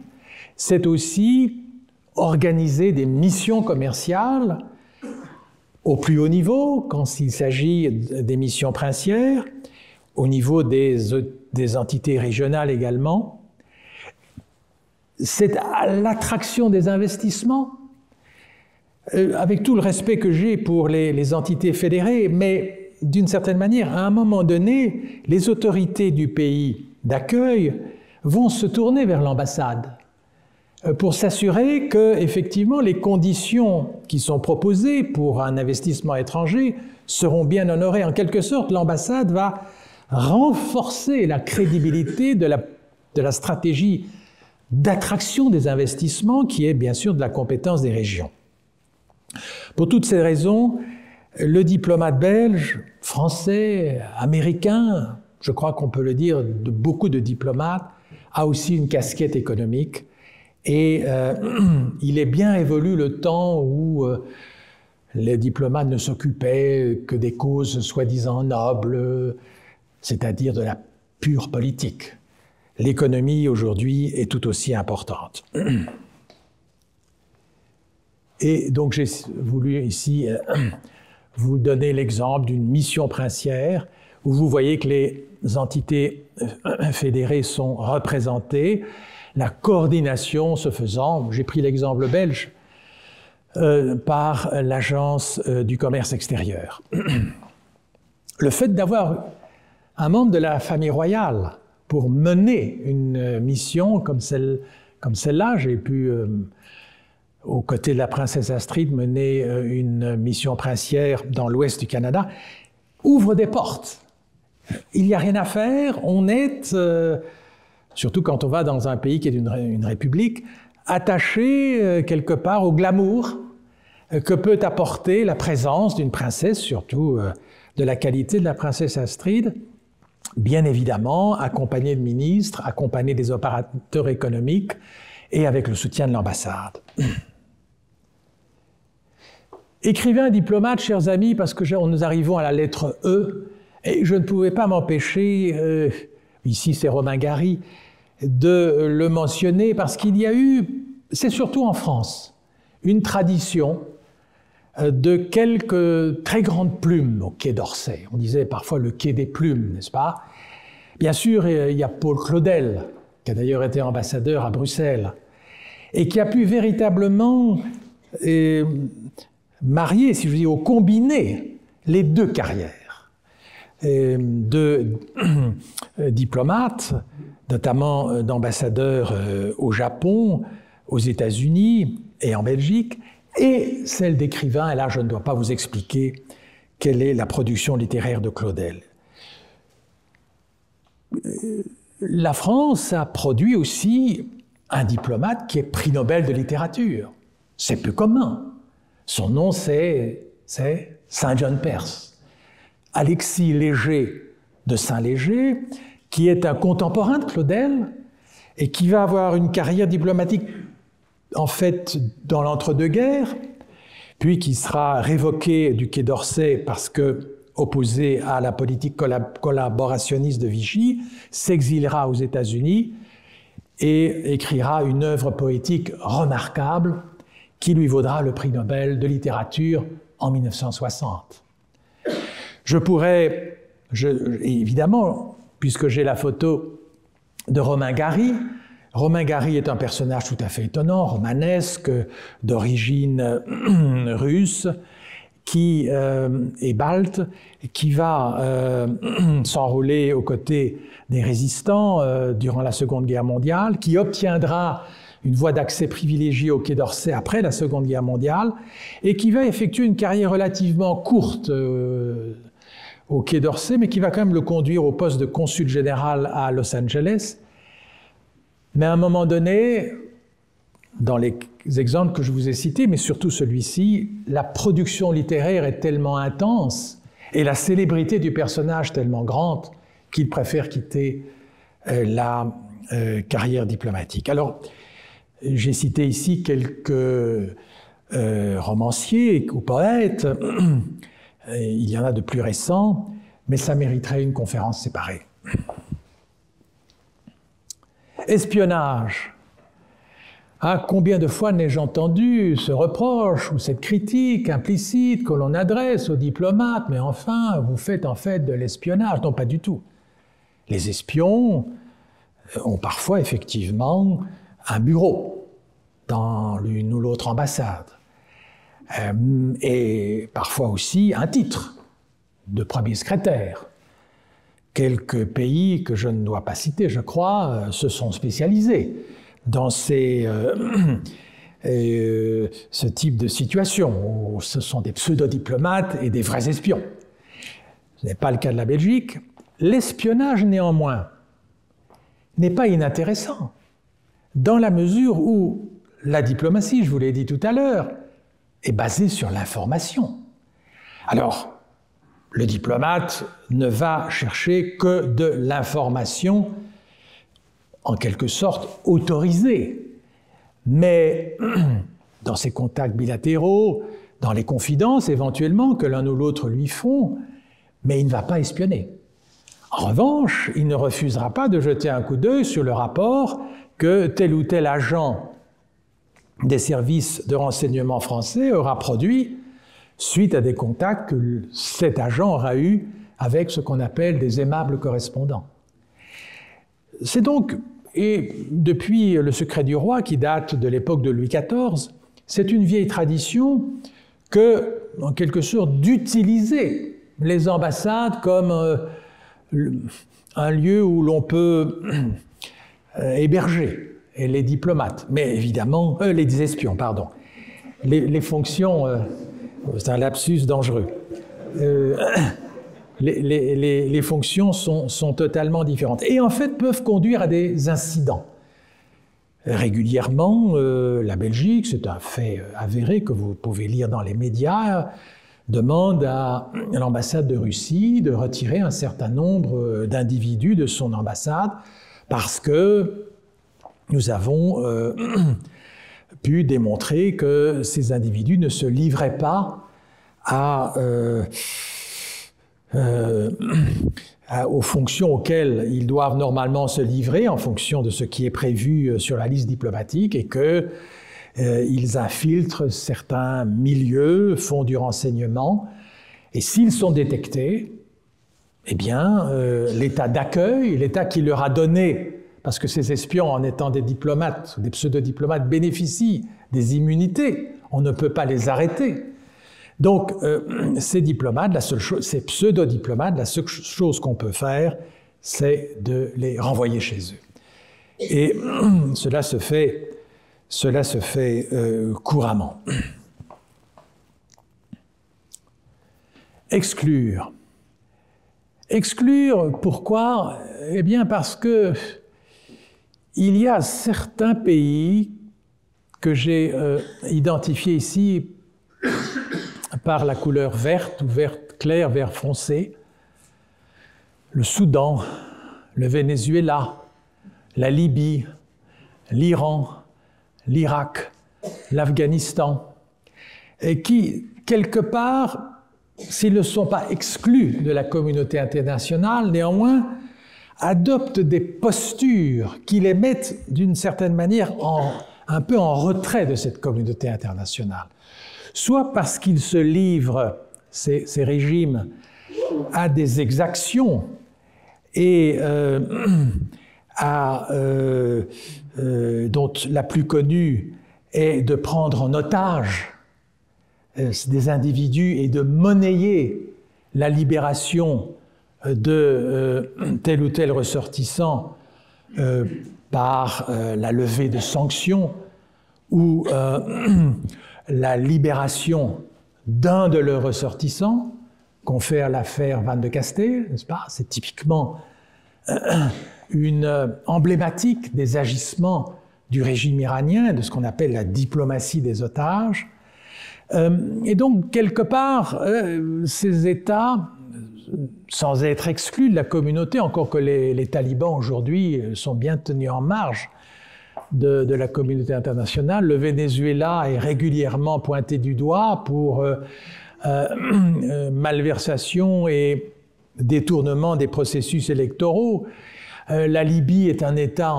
C'est aussi organiser des missions commerciales au plus haut niveau, quand il s'agit des missions princières, au niveau des entités régionales également. C'est l'attraction des investissements, avec tout le respect que j'ai pour les entités fédérées, mais d'une certaine manière, à un moment donné, les autorités du pays d'accueil vont se tourner vers l'ambassade pour s'assurer que, effectivement, les conditions qui sont proposées pour un investissement étranger seront bien honorées. En quelque sorte, l'ambassade va renforcer la crédibilité de la stratégie d'attraction des investissements qui est bien sûr de la compétence des régions. Pour toutes ces raisons, le diplomate belge, français, américain, je crois qu'on peut le dire de beaucoup de diplomates, a aussi une casquette économique. Et il est bien évolué le temps où les diplomates ne s'occupaient que des causes soi-disant nobles, c'est-à-dire de la pure politique. L'économie aujourd'hui est tout aussi importante. Et donc j'ai voulu ici vous donner l'exemple d'une mission princière où vous voyez que les entités fédérées sont représentées, la coordination se faisant, j'ai pris l'exemple belge, par l'Agence du commerce extérieur. Le fait d'avoir un membre de la famille royale pour mener une mission comme celle-là, j'ai pu, aux côtés de la princesse Astrid, mener une mission princière dans l'ouest du Canada, ouvre des portes. Il n'y a rien à faire, on est, surtout quand on va dans un pays qui est une république, attaché quelque part au glamour que peut apporter la présence d'une princesse, surtout de la qualité de la princesse Astrid, bien évidemment, accompagnée de ministres, accompagnée des opérateurs économiques et avec le soutien de l'ambassade. Écrivain, diplomate, chers amis, parce que nous arrivons à la lettre E, et je ne pouvais pas m'empêcher, ici c'est Romain Gary, de le mentionner parce qu'il y a eu, c'est surtout en France, une tradition de quelques très grandes plumes au Quai d'Orsay. On disait parfois le Quai des plumes, n'est-ce pas? Bien sûr, il y a Paul Claudel, qui a d'ailleurs été ambassadeur à Bruxelles, et qui a pu véritablement marier, si je dis, ou combiner les deux carrières de diplomate, notamment d'ambassadeur au Japon, aux États-Unis et en Belgique, et celle d'écrivain, et là je ne dois pas vous expliquer quelle est la production littéraire de Claudel. La France a produit aussi un diplomate qui est prix Nobel de littérature. C'est peu commun. Son nom c'est Saint-John Perse. Alexis Léger de Saint-Léger, qui est un contemporain de Claudel et qui va avoir une carrière diplomatique en fait dans l'entre-deux-guerres, puis qui sera révoqué du Quai d'Orsay parce que opposé à la politique collaborationniste de Vichy, s'exilera aux États-Unis et écrira une œuvre poétique remarquable qui lui vaudra le prix Nobel de littérature en 1960. Je pourrais, évidemment, puisque j'ai la photo de Romain Gary. Romain Gary est un personnage tout à fait étonnant, romanesque, d'origine russe, qui est balte, qui va s'enrôler aux côtés des résistants durant la Seconde Guerre mondiale, qui obtiendra une voie d'accès privilégiée au Quai d'Orsay après la Seconde Guerre mondiale, et qui va effectuer une carrière relativement courte au Quai d'Orsay, mais qui va quand même le conduire au poste de consul général à Los Angeles. Mais à un moment donné, dans les exemples que je vous ai cités, mais surtout celui-ci, la production littéraire est tellement intense et la célébrité du personnage tellement grande qu'il préfère quitter la carrière diplomatique. Alors, j'ai cité ici quelques romanciers ou poètes. Il y en a de plus récents, mais ça mériterait une conférence séparée. Espionnage. Ah, combien de fois n'ai-je entendu ce reproche ou cette critique implicite que l'on adresse aux diplomates, mais enfin, vous faites en fait de l'espionnage. Non, pas du tout. Les espions ont parfois effectivement un bureau dans l'une ou l'autre ambassade, et parfois aussi un titre de premier secrétaire. Quelques pays que je ne dois pas citer, je crois, se sont spécialisés dans ce type de situation, où ce sont des pseudo-diplomates et des vrais espions. Ce n'est pas le cas de la Belgique. L'espionnage, néanmoins, n'est pas inintéressant, dans la mesure où la diplomatie, je vous l'ai dit tout à l'heure, est basée sur l'information. Alors, le diplomate ne va chercher que de l'information, en quelque sorte autorisée. Mais dans ses contacts bilatéraux, dans les confidences éventuellement que l'un ou l'autre lui font, mais il ne va pas espionner. En revanche, il ne refusera pas de jeter un coup d'œil sur le rapport que tel ou tel agent des services de renseignement français aura produit suite à des contacts que cet agent aura eus avec ce qu'on appelle des aimables correspondants. C'est donc, et depuis le secret du roi qui date de l'époque de Louis XIV, c'est une vieille tradition que, en quelque sorte, d'utiliser les ambassades comme un lieu où l'on peut héberger les diplomates, mais évidemment, les espions, pardon. Les fonctions, c'est un lapsus dangereux. Les fonctions sont totalement différentes et en fait peuvent conduire à des incidents. Régulièrement, la Belgique, c'est un fait avéré que vous pouvez lire dans les médias, demande à l'ambassade de Russie de retirer un certain nombre d'individus de son ambassade parce que nous avons pu démontrer que ces individus ne se livraient pas aux fonctions auxquelles ils doivent normalement se livrer en fonction de ce qui est prévu sur la liste diplomatique et qu'ils infiltrent certains milieux, font du renseignement. Et s'ils sont détectés, eh bien, l'État d'accueil, l'État qui leur a donné, parce que ces espions, en étant des diplomates, des pseudo-diplomates, bénéficient des immunités, on ne peut pas les arrêter. Donc, ces diplomates, ces pseudo-diplomates, la seule chose qu'on peut faire, c'est de les renvoyer chez eux. Et cela se fait couramment. Exclure. Exclure, pourquoi? Eh bien, parce que il y a certains pays que j'ai identifiés ici par la couleur verte ou verte clair, vert foncé, le Soudan, le Venezuela, la Libye, l'Iran, l'Irak, l'Afghanistan, et qui, quelque part, s'ils ne sont pas exclus de la communauté internationale, néanmoins, adoptent des postures qui les mettent d'une certaine manière un peu en retrait de cette communauté internationale. Soit parce qu'ils se livrent, ces régimes, à des exactions et dont la plus connue est de prendre en otage des individus et de monnayer la libération de tel ou tel ressortissant par la levée de sanctions ou la libération d'un de leurs ressortissants, qu'on fait à l'affaire Van de Castell, n'est-ce pas? C'est typiquement une emblématique des agissements du régime iranien, de ce qu'on appelle la diplomatie des otages. Et donc, quelque part, ces États, sans être exclus de la communauté, encore que les talibans aujourd'hui sont bien tenus en marge de la communauté internationale, le Venezuela est régulièrement pointé du doigt pour malversation et détournement des processus électoraux. La Libye est un État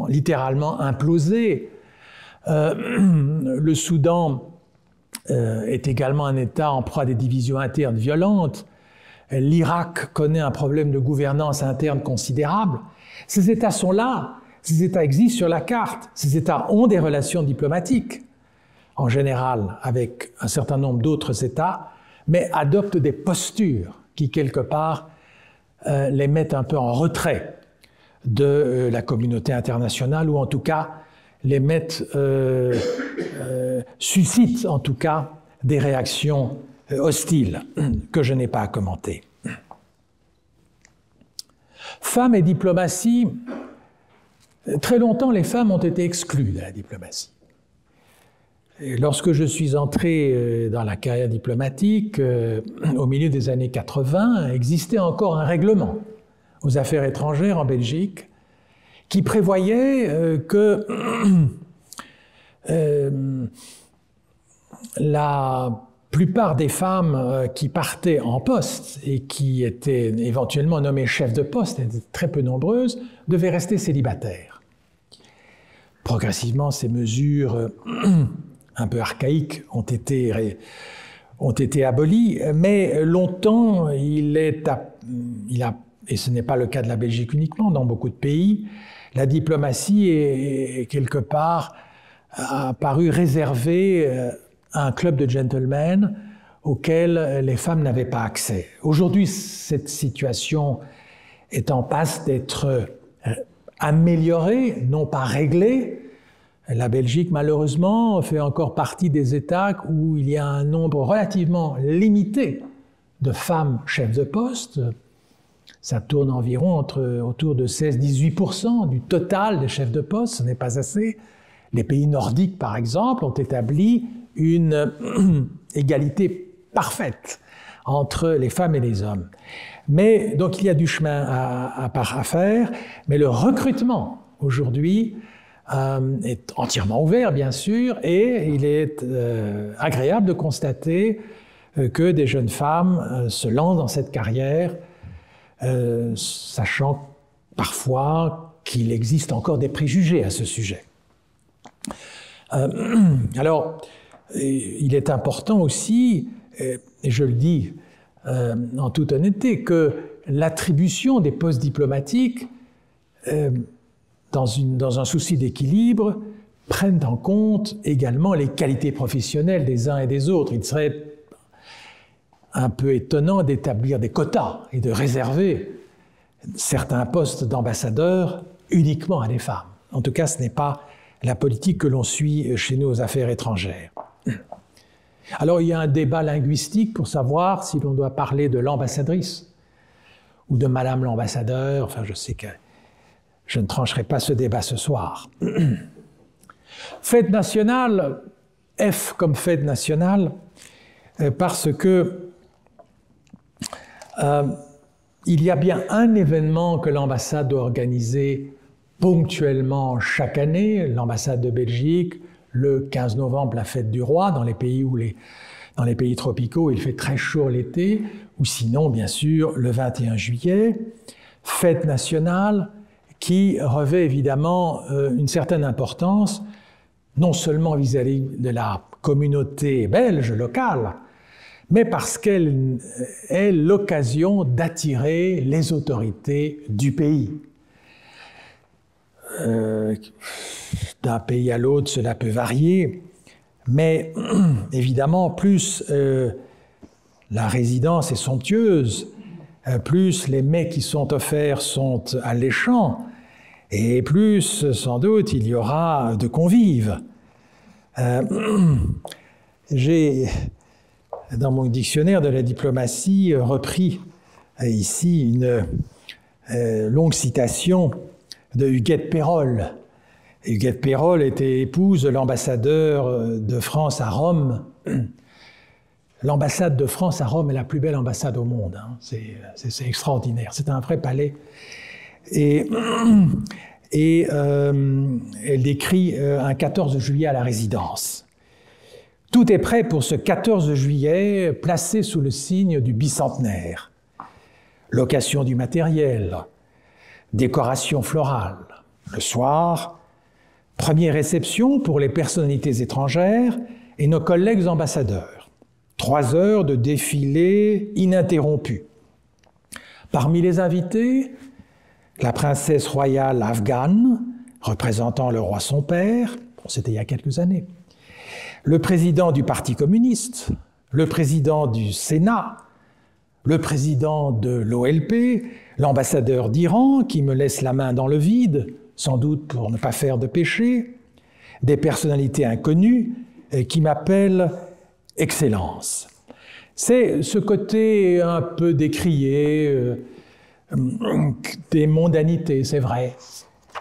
littéralement implosé. Le Soudan est également un État en proie à des divisions internes violentes. L'Irak connaît un problème de gouvernance interne considérable. Ces États sont là, ces États existent sur la carte, ces États ont des relations diplomatiques, en général avec un certain nombre d'autres États, mais adoptent des postures qui, quelque part, les mettent un peu en retrait de la communauté internationale, ou en tout cas les suscitent en tout cas des réactions hostiles que je n'ai pas à commenter. Femmes et diplomatie, très longtemps les femmes ont été exclues de la diplomatie. Et lorsque je suis entré dans la carrière diplomatique, au milieu des années 80, existait encore un règlement aux affaires étrangères en Belgique qui prévoyait que la plupart des femmes qui partaient en poste et qui étaient éventuellement nommées chefs de poste, elles étaient très peu nombreuses, devaient rester célibataires. Progressivement, ces mesures un peu archaïques ont été abolies, mais longtemps, et ce n'est pas le cas de la Belgique uniquement, dans beaucoup de pays, la diplomatie est quelque part apparue réservée à un club de gentlemen auquel les femmes n'avaient pas accès. Aujourd'hui, cette situation est en passe d'être améliorée, non pas réglée. La Belgique, malheureusement, fait encore partie des États où il y a un nombre relativement limité de femmes chefs de poste. Ça tourne environ autour de 16-18% du total des chefs de poste, ce n'est pas assez. Les pays nordiques, par exemple, ont établi une égalité parfaite entre les femmes et les hommes. Mais donc il y a du chemin à faire, mais le recrutement aujourd'hui est entièrement ouvert, bien sûr, et il est agréable de constater que des jeunes femmes se lancent dans cette carrière, sachant parfois qu'il existe encore des préjugés à ce sujet. Alors, il est important aussi, et je le dis en toute honnêteté, que l'attribution des postes diplomatiques, dans un souci d'équilibre, prenne en compte également les qualités professionnelles des uns et des autres. Il serait un peu étonnant d'établir des quotas et de réserver certains postes d'ambassadeurs uniquement à des femmes. En tout cas, ce n'est pas la politique que l'on suit chez nous aux affaires étrangères. Alors, il y a un débat linguistique pour savoir si l'on doit parler de l'ambassadrice ou de Madame l'ambassadeur. Enfin, je sais que je ne trancherai pas ce débat ce soir. Fête nationale, F comme fête nationale, parce que il y a bien un événement que l'ambassade doit organiser ponctuellement chaque année, l'ambassade de Belgique, le 15 novembre, la fête du roi, dans les pays tropicaux, il fait très chaud l'été, ou sinon, bien sûr, le 21 juillet, fête nationale qui revêt évidemment une certaine importance, non seulement vis-à-vis de la communauté belge locale, mais parce qu'elle est l'occasion d'attirer les autorités du pays. D'un pays à l'autre, cela peut varier, mais évidemment, plus la résidence est somptueuse, plus les mets qui sont offerts sont alléchants, et plus, sans doute, il y aura de convives. J'ai, dans mon dictionnaire de la diplomatie, repris ici une longue citation de Huguette Pérol. Huguette Pérol était épouse de l'ambassadeur de France à Rome. L'ambassade de France à Rome est la plus belle ambassade au monde. Hein. C'est extraordinaire. C'est un vrai palais. Et elle décrit un 14 juillet à la résidence. Tout est prêt pour ce 14 juillet, placé sous le signe du bicentenaire. Location du matériel, décoration florale. Le soir, première réception pour les personnalités étrangères et nos collègues ambassadeurs. 3 heures de défilé ininterrompu. Parmi les invités, la princesse royale afghane, représentant le roi son père, c'était il y a quelques années, le président du Parti communiste, le président du Sénat, le président de l'OLP, l'ambassadeur d'Iran qui me laisse la main dans le vide, sans doute pour ne pas faire de péché, des personnalités inconnues qui m'appellent « Excellence ». C'est ce côté un peu décrié des mondanités, c'est vrai.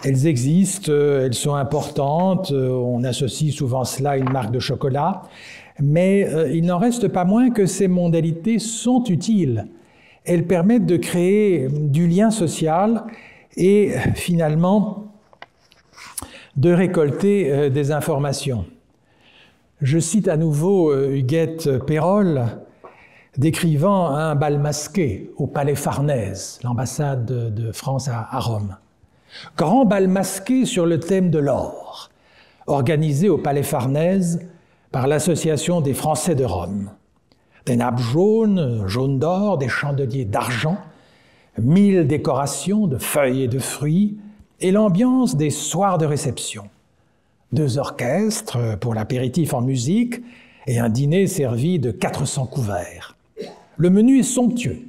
Elles existent, elles sont importantes, on associe souvent cela à une marque de chocolat, mais il n'en reste pas moins que ces mondanités sont utiles. Elles permettent de créer du lien social et finalement de récolter des informations. Je cite à nouveau Huguette Pérol, décrivant un bal masqué au Palais Farnèse, l'ambassade de France à Rome. Grand bal masqué sur le thème de l'or, organisé au Palais Farnèse par l'Association des Français de Rome. Des nappes jaunes, jaunes d'or, des chandeliers d'argent, 1000 décorations de feuilles et de fruits, et l'ambiance des soirs de réception. 2 orchestres pour l'apéritif en musique et un dîner servi de 400 couverts. Le menu est somptueux.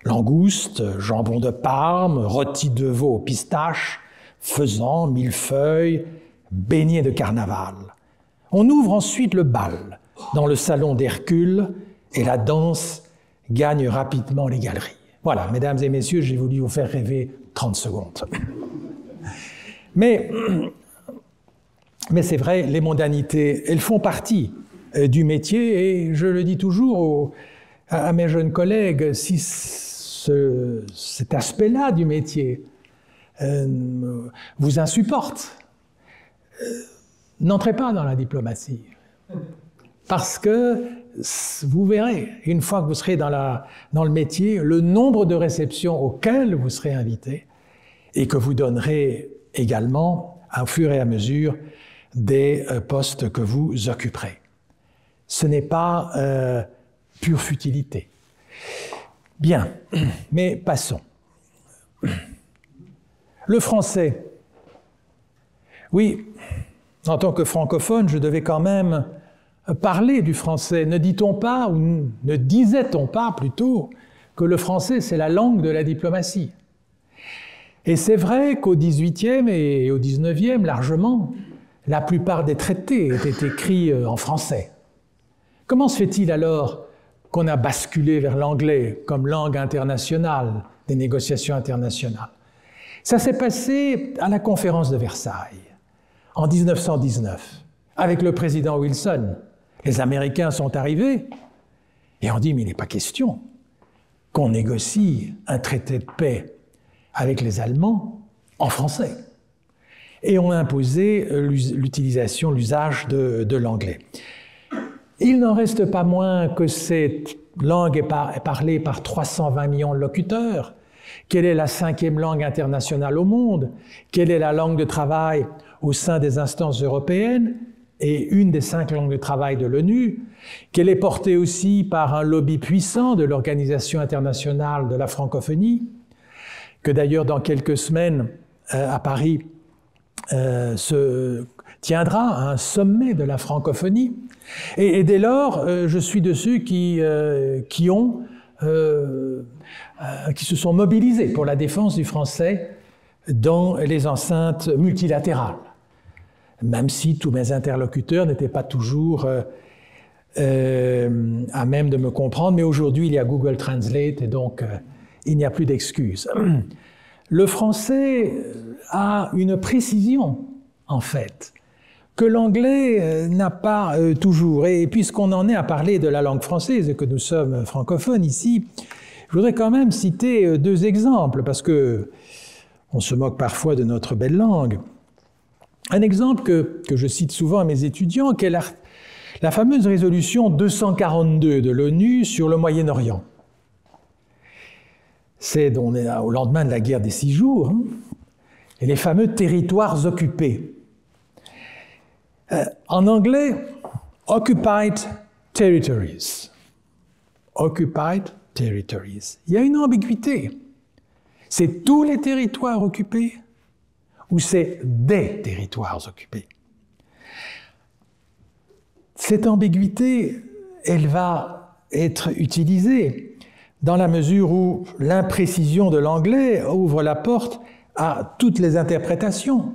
Langoustes, jambon de Parme, rôti de veau aux pistaches, faisan, millefeuilles, beignets de carnaval. On ouvre ensuite le bal dans le salon d'Hercule et la danse gagne rapidement les galeries. Voilà, mesdames et messieurs, j'ai voulu vous faire rêver 30 secondes. Mais c'est vrai, les mondanités, elles font partie du métier et je le dis toujours à mes jeunes collègues, si cet aspect-là du métier vous insupporte, n'entrez pas dans la diplomatie. Parce que vous verrez, une fois que vous serez dans le métier, le nombre de réceptions auxquelles vous serez invité et que vous donnerez également, au fur et à mesure, des postes que vous occuperez. Ce n'est pas pure futilité. Bien, mais passons. Le français. Oui, en tant que francophone, je devais quand même parler du français. Ne dit-on pas, ou ne disait-on pas plutôt, que le français c'est la langue de la diplomatie? Et c'est vrai qu'au XVIIIe et au XIXe, largement, la plupart des traités étaient écrits en français. Comment se fait-il alors qu'on a basculé vers l'anglais comme langue internationale des négociations internationales? Ça s'est passé à la conférence de Versailles, en 1919, avec le président Wilson. Les Américains sont arrivés et on dit « mais il n'est pas question qu'on négocie un traité de paix avec les Allemands en français ». et ont imposé l'utilisation, l'usage de l'anglais. Il n'en reste pas moins que cette langue est parlée par 320 millions de locuteurs, qu'elle est la 5e langue internationale au monde, qu'elle est la langue de travail au sein des instances européennes et une des 5 langues de travail de l'ONU, qu'elle est portée aussi par un lobby puissant de l'Organisation internationale de la francophonie, que d'ailleurs dans quelques semaines à Paris se tiendra un sommet de la francophonie. Et dès lors, je suis de ceux qui se sont mobilisés pour la défense du français dans les enceintes multilatérales, même si tous mes interlocuteurs n'étaient pas toujours à même de me comprendre, mais aujourd'hui il y a Google Translate et donc il n'y a plus d'excuses. Le français a une précision, en fait, que l'anglais n'a pas toujours. Et puisqu'on en est à parler de la langue française et que nous sommes francophones ici, je voudrais quand même citer 2 exemples, parce que on se moque parfois de notre belle langue. Un exemple que je cite souvent à mes étudiants, qui est la fameuse résolution 242 de l'ONU sur le Moyen-Orient. On est au lendemain de la guerre des 6 jours, hein, et les fameux territoires occupés. En anglais, occupied territories. Occupied territories. Il y a une ambiguïté. C'est tous les territoires occupés ou c'est des territoires occupés? Cette ambiguïté, elle va être utilisée dans la mesure où l'imprécision de l'anglais ouvre la porte à toutes les interprétations.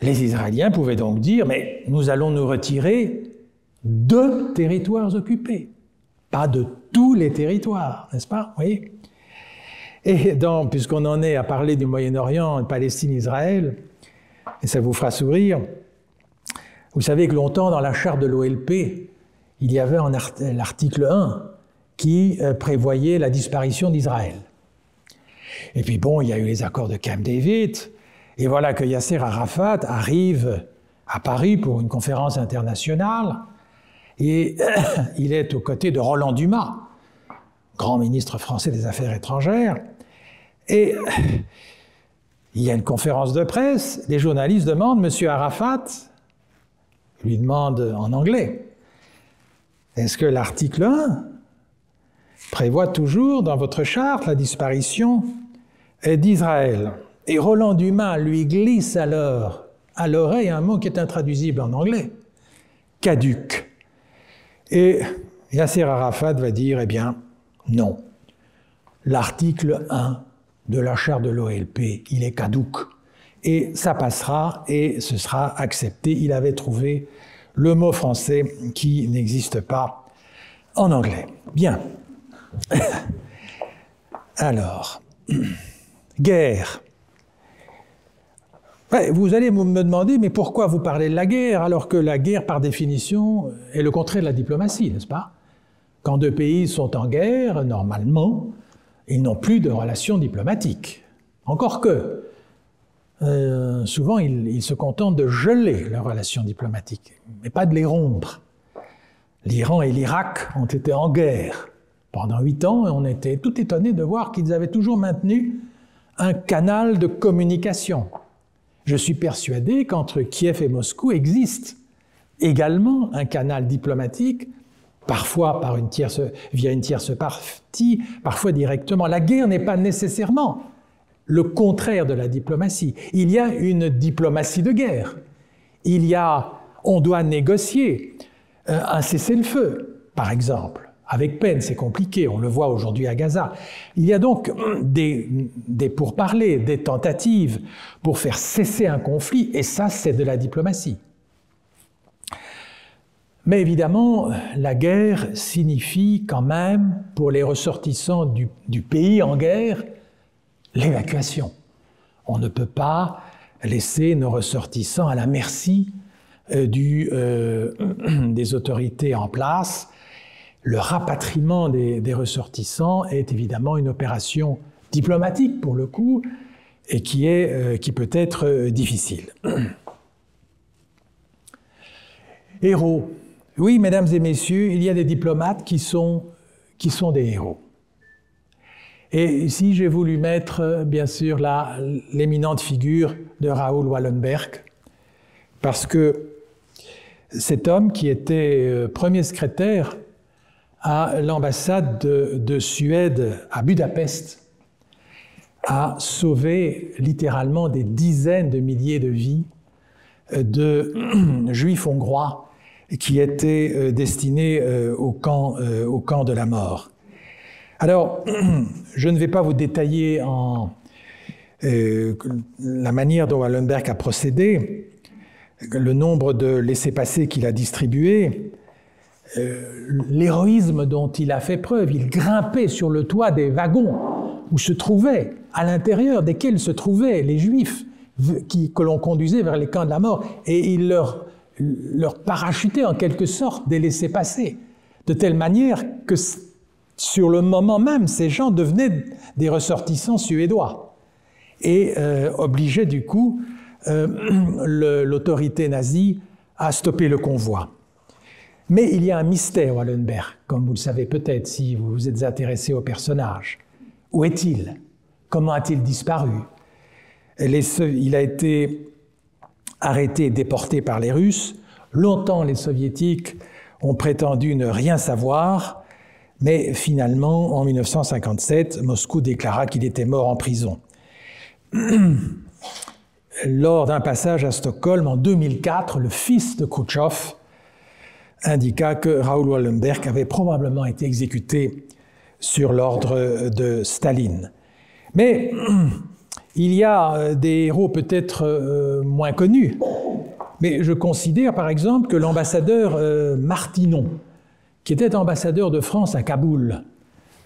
Les Israéliens pouvaient donc dire, mais nous allons nous retirer de territoires occupés, pas de tous les territoires, n'est-ce pas? Oui. Et puisqu'on en est à parler du Moyen-Orient, de Palestine, Israël, et ça vous fera sourire, vous savez que longtemps, dans la charte de l'OLP, il y avait l'article 1 qui prévoyait la disparition d'Israël. Et puis bon, il y a eu les accords de Camp David, et voilà que Yasser Arafat arrive à Paris pour une conférence internationale, et il est aux côtés de Roland Dumas, grand ministre français des Affaires étrangères, et il y a une conférence de presse, les journalistes demandent, Monsieur Arafat, lui demande en anglais, est-ce que l'article 1 prévoit toujours dans votre charte la disparition d'Israël? Et Roland Dumas lui glisse alors à l'oreille un mot qui est intraduisible en anglais, caduc. Et Yasser Arafat va dire, eh bien, non. L'article 1 de la charte de l'OLP, il est caduc. Et ça passera et ce sera accepté. Il avait trouvé le mot français qui n'existe pas en anglais. Bien. Alors, guerre. Ouais, vous allez me demander, mais pourquoi vous parlez de la guerre alors que la guerre, par définition, est le contraire de la diplomatie, n'est-ce pas? Quand 2 pays sont en guerre, normalement, ils n'ont plus de relations diplomatiques. Encore que, souvent, ils se contentent de geler leurs relations diplomatiques, mais pas de les rompre. L'Iran et l'Irak ont été en guerre pendant 8 ans et on était tout étonnés de voir qu'ils avaient toujours maintenu un canal de communication. Je suis persuadé qu'entre Kiev et Moscou existe également un canal diplomatique, parfois via une tierce partie, parfois directement. La guerre n'est pas nécessairement le contraire de la diplomatie. Il y a une diplomatie de guerre. On doit négocier un cessez-le-feu, par exemple. Avec peine, c'est compliqué, on le voit aujourd'hui à Gaza. Il y a donc des pourparlers, des tentatives pour faire cesser un conflit, et ça, c'est de la diplomatie. Mais évidemment, la guerre signifie quand même, pour les ressortissants du pays en guerre, l'évacuation. On ne peut pas laisser nos ressortissants à la merci des autorités en place. Le rapatriement des ressortissants est évidemment une opération diplomatique pour le coup, et qui peut être difficile. Héros. Oui, mesdames et messieurs, il y a des diplomates qui sont des héros. Et ici, j'ai voulu mettre, bien sûr, l'éminente figure de Raoul Wallenberg, parce que cet homme qui était premier secrétaire à l'ambassade de Suède à Budapest a sauvé littéralement des dizaines de milliers de vies de juifs hongrois qui étaient destinés au camp de la mort. Alors, je ne vais pas vous détailler la manière dont Wallenberg a procédé, le nombre de laissez-passer qu'il a distribués, l'héroïsme dont il a fait preuve. Il grimpait sur le toit des wagons où se trouvaient, à l'intérieur desquels se trouvaient les Juifs que l'on conduisait vers les camps de la mort, et il leur parachutait en quelque sorte des laissez-passer, de telle manière que sur le moment même, ces gens devenaient des ressortissants suédois et obligeaient du coup l'autorité nazie à stopper le convoi. Mais il y a un mystère, Wallenberg, comme vous le savez peut-être si vous vous êtes intéressé au personnage. Où est-il? Comment a-t-il disparu? Il a été arrêté et déporté par les Russes. Longtemps, les Soviétiques ont prétendu ne rien savoir, mais finalement, en 1957, Moscou déclara qu'il était mort en prison. Lors d'un passage à Stockholm en 2004, le fils de Khrouchtchev indiqua que Raoul Wallenberg avait probablement été exécuté sur l'ordre de Staline. Mais il y a des héros peut-être moins connus. Mais je considère par exemple que l'ambassadeur Martinon, qui était ambassadeur de France à Kaboul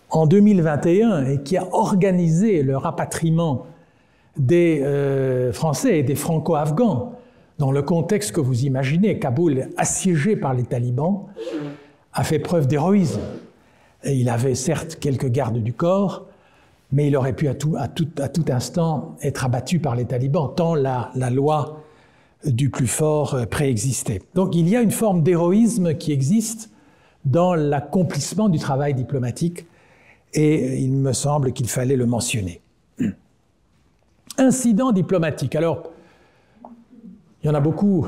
en 2021 et qui a organisé le rapatriement des Français et des Franco-Afghans dans le contexte que vous imaginez, Kaboul assiégé par les talibans, a fait preuve d'héroïsme. Et il avait certes quelques gardes du corps, mais il aurait pu à tout instant être abattu par les talibans, tant la loi du plus fort préexistait. Donc il y a une forme d'héroïsme qui existe dans l'accomplissement du travail diplomatique, et il me semble qu'il fallait le mentionner. Incident diplomatique. Alors, il y en a beaucoup.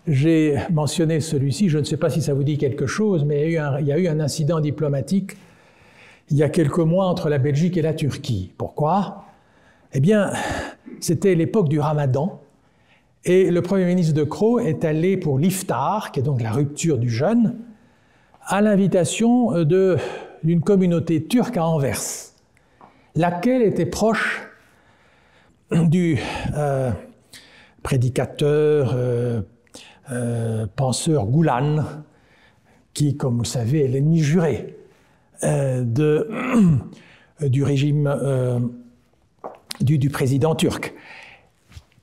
J'ai mentionné celui-ci, je ne sais pas si ça vous dit quelque chose, mais il y a eu un incident diplomatique il y a quelques mois entre la Belgique et la Turquie. Pourquoi? Eh bien, c'était l'époque du Ramadan, et le Premier ministre De Croo est allé pour l'iftar, qui est donc la rupture du jeûne, à l'invitation d'une communauté turque à Anvers, laquelle était proche du prédicateur, penseur Goulan, qui, comme vous le savez, est l'ennemi juré du régime du président turc.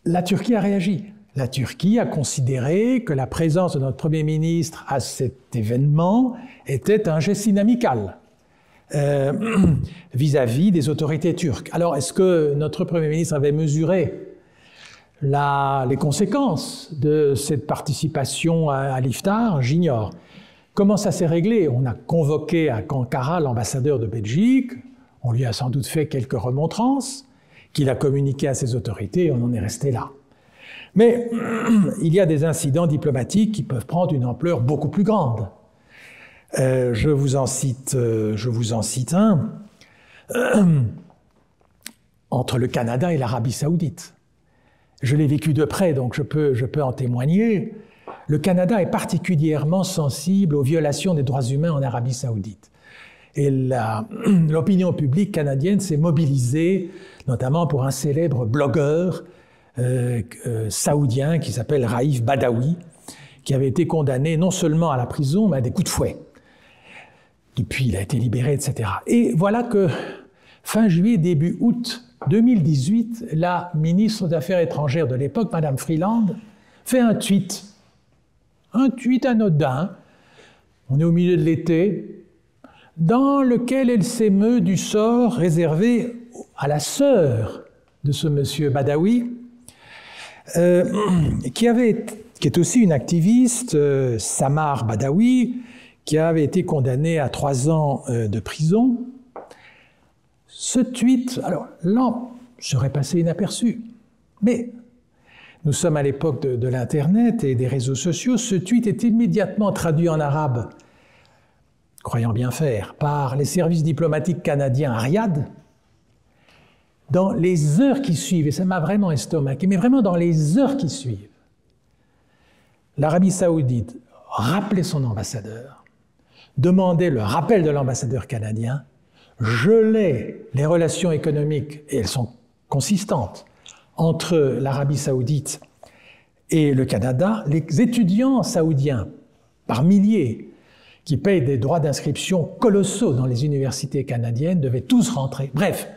La Turquie a réagi. La Turquie a considéré que la présence de notre Premier ministre à cet événement était un geste inamical vis-à-vis des autorités turques. Alors, est-ce que notre Premier ministre avait mesuré les conséquences de cette participation à l'iftar? J'ignore. Comment ça s'est réglé? On a convoqué à Ankara l'ambassadeur de Belgique, on lui a sans doute fait quelques remontrances, qu'il a communiqué à ses autorités, et on en est resté là. Mais il y a des incidents diplomatiques qui peuvent prendre une ampleur beaucoup plus grande. Je vous en cite un. Entre le Canada et l'Arabie Saoudite. Je l'ai vécu de près, donc je peux en témoigner. Le Canada est particulièrement sensible aux violations des droits humains en Arabie Saoudite. Et l'opinion publique canadienne s'est mobilisée, notamment pour un célèbre blogueur saoudien qui s'appelle Raif Badawi, qui avait été condamné non seulement à la prison, mais à des coups de fouet. Et puis il a été libéré, etc. Et voilà que fin juillet, début août 2018, la ministre des Affaires étrangères de l'époque, Madame Freeland, fait un tweet anodin, on est au milieu de l'été, dans lequel elle s'émeut du sort réservé à la sœur de ce monsieur Badawi, qui est aussi une activiste, Samar Badawi, qui avait été condamné à 3 ans de prison. Ce tweet, alors là, serait passé inaperçu, mais nous sommes à l'époque de l'Internet et des réseaux sociaux. Ce tweet est immédiatement traduit en arabe, croyant bien faire, par les services diplomatiques canadiens à Riyad. Dans les heures qui suivent, et ça m'a vraiment estomaqué, mais vraiment dans les heures qui suivent, l'Arabie saoudite rappelait son ambassadeur, demandait le rappel de l'ambassadeur canadien, gelait les relations économiques, et elles sont consistantes, entre l'Arabie saoudite et le Canada. Les étudiants saoudiens, par milliers, qui payent des droits d'inscription colossaux dans les universités canadiennes, devaient tous rentrer. Bref,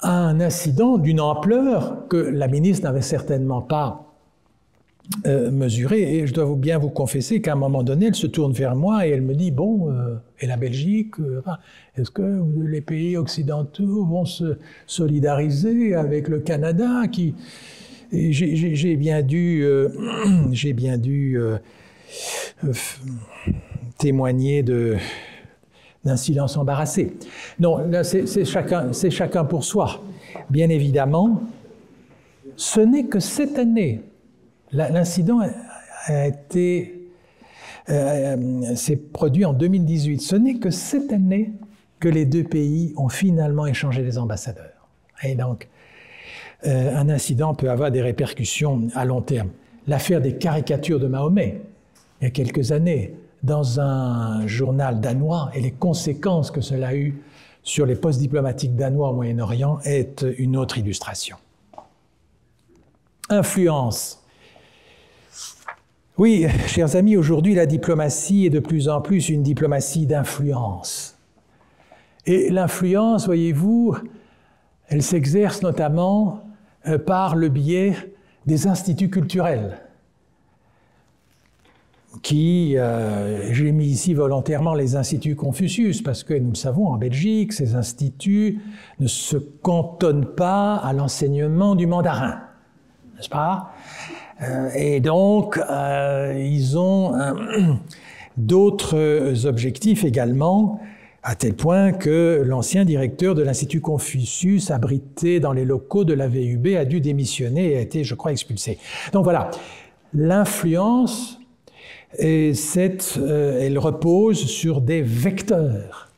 un incident d'une ampleur que la ministre n'avait certainement pas mesurée. Et je dois bien vous confesser qu'à un moment donné, elle se tourne vers moi et elle me dit « Bon, et la Belgique, est-ce que les pays occidentaux vont se solidariser avec le Canada qui... » J'ai bien dû témoigner d'un silence embarrassé. Non, là, c'est chacun pour soi. Bien évidemment, ce n'est que cette année, l'incident s'est produit en 2018, ce n'est que cette année que les deux pays ont finalement échangé les ambassadeurs. Et donc, un incident peut avoir des répercussions à long terme. L'affaire des caricatures de Mahomet, il y a quelques années, dans un journal danois, et les conséquences que cela a eu sur les postes diplomatiques danois au Moyen-Orient est une autre illustration. Influence. Oui, chers amis, aujourd'hui, la diplomatie est de plus en plus une diplomatie d'influence. Et l'influence, voyez-vous, elle s'exerce notamment par le biais des instituts culturels, j'ai mis ici volontairement les instituts Confucius, parce que nous le savons, en Belgique, ces instituts ne se cantonnent pas à l'enseignement du mandarin, n'est-ce pas? Et donc, ils ont d'autres objectifs également, à tel point que l'ancien directeur de l'Institut Confucius, abrité dans les locaux de la VUB, a dû démissionner et a été, je crois, expulsé. Donc voilà, l'influence, elle repose sur des vecteurs,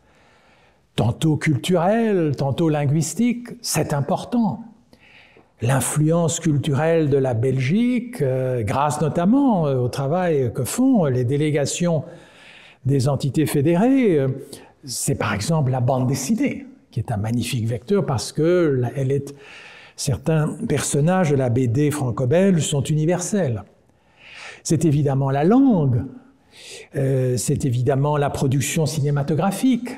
tantôt culturels, tantôt linguistiques, c'est important. L'influence culturelle de la Belgique, grâce notamment au travail que font les délégations des entités fédérées, c'est par exemple la bande dessinée, qui est un magnifique vecteur parce que certains personnages de la BD franco-belge sont universels. C'est évidemment la langue, c'est évidemment la production cinématographique.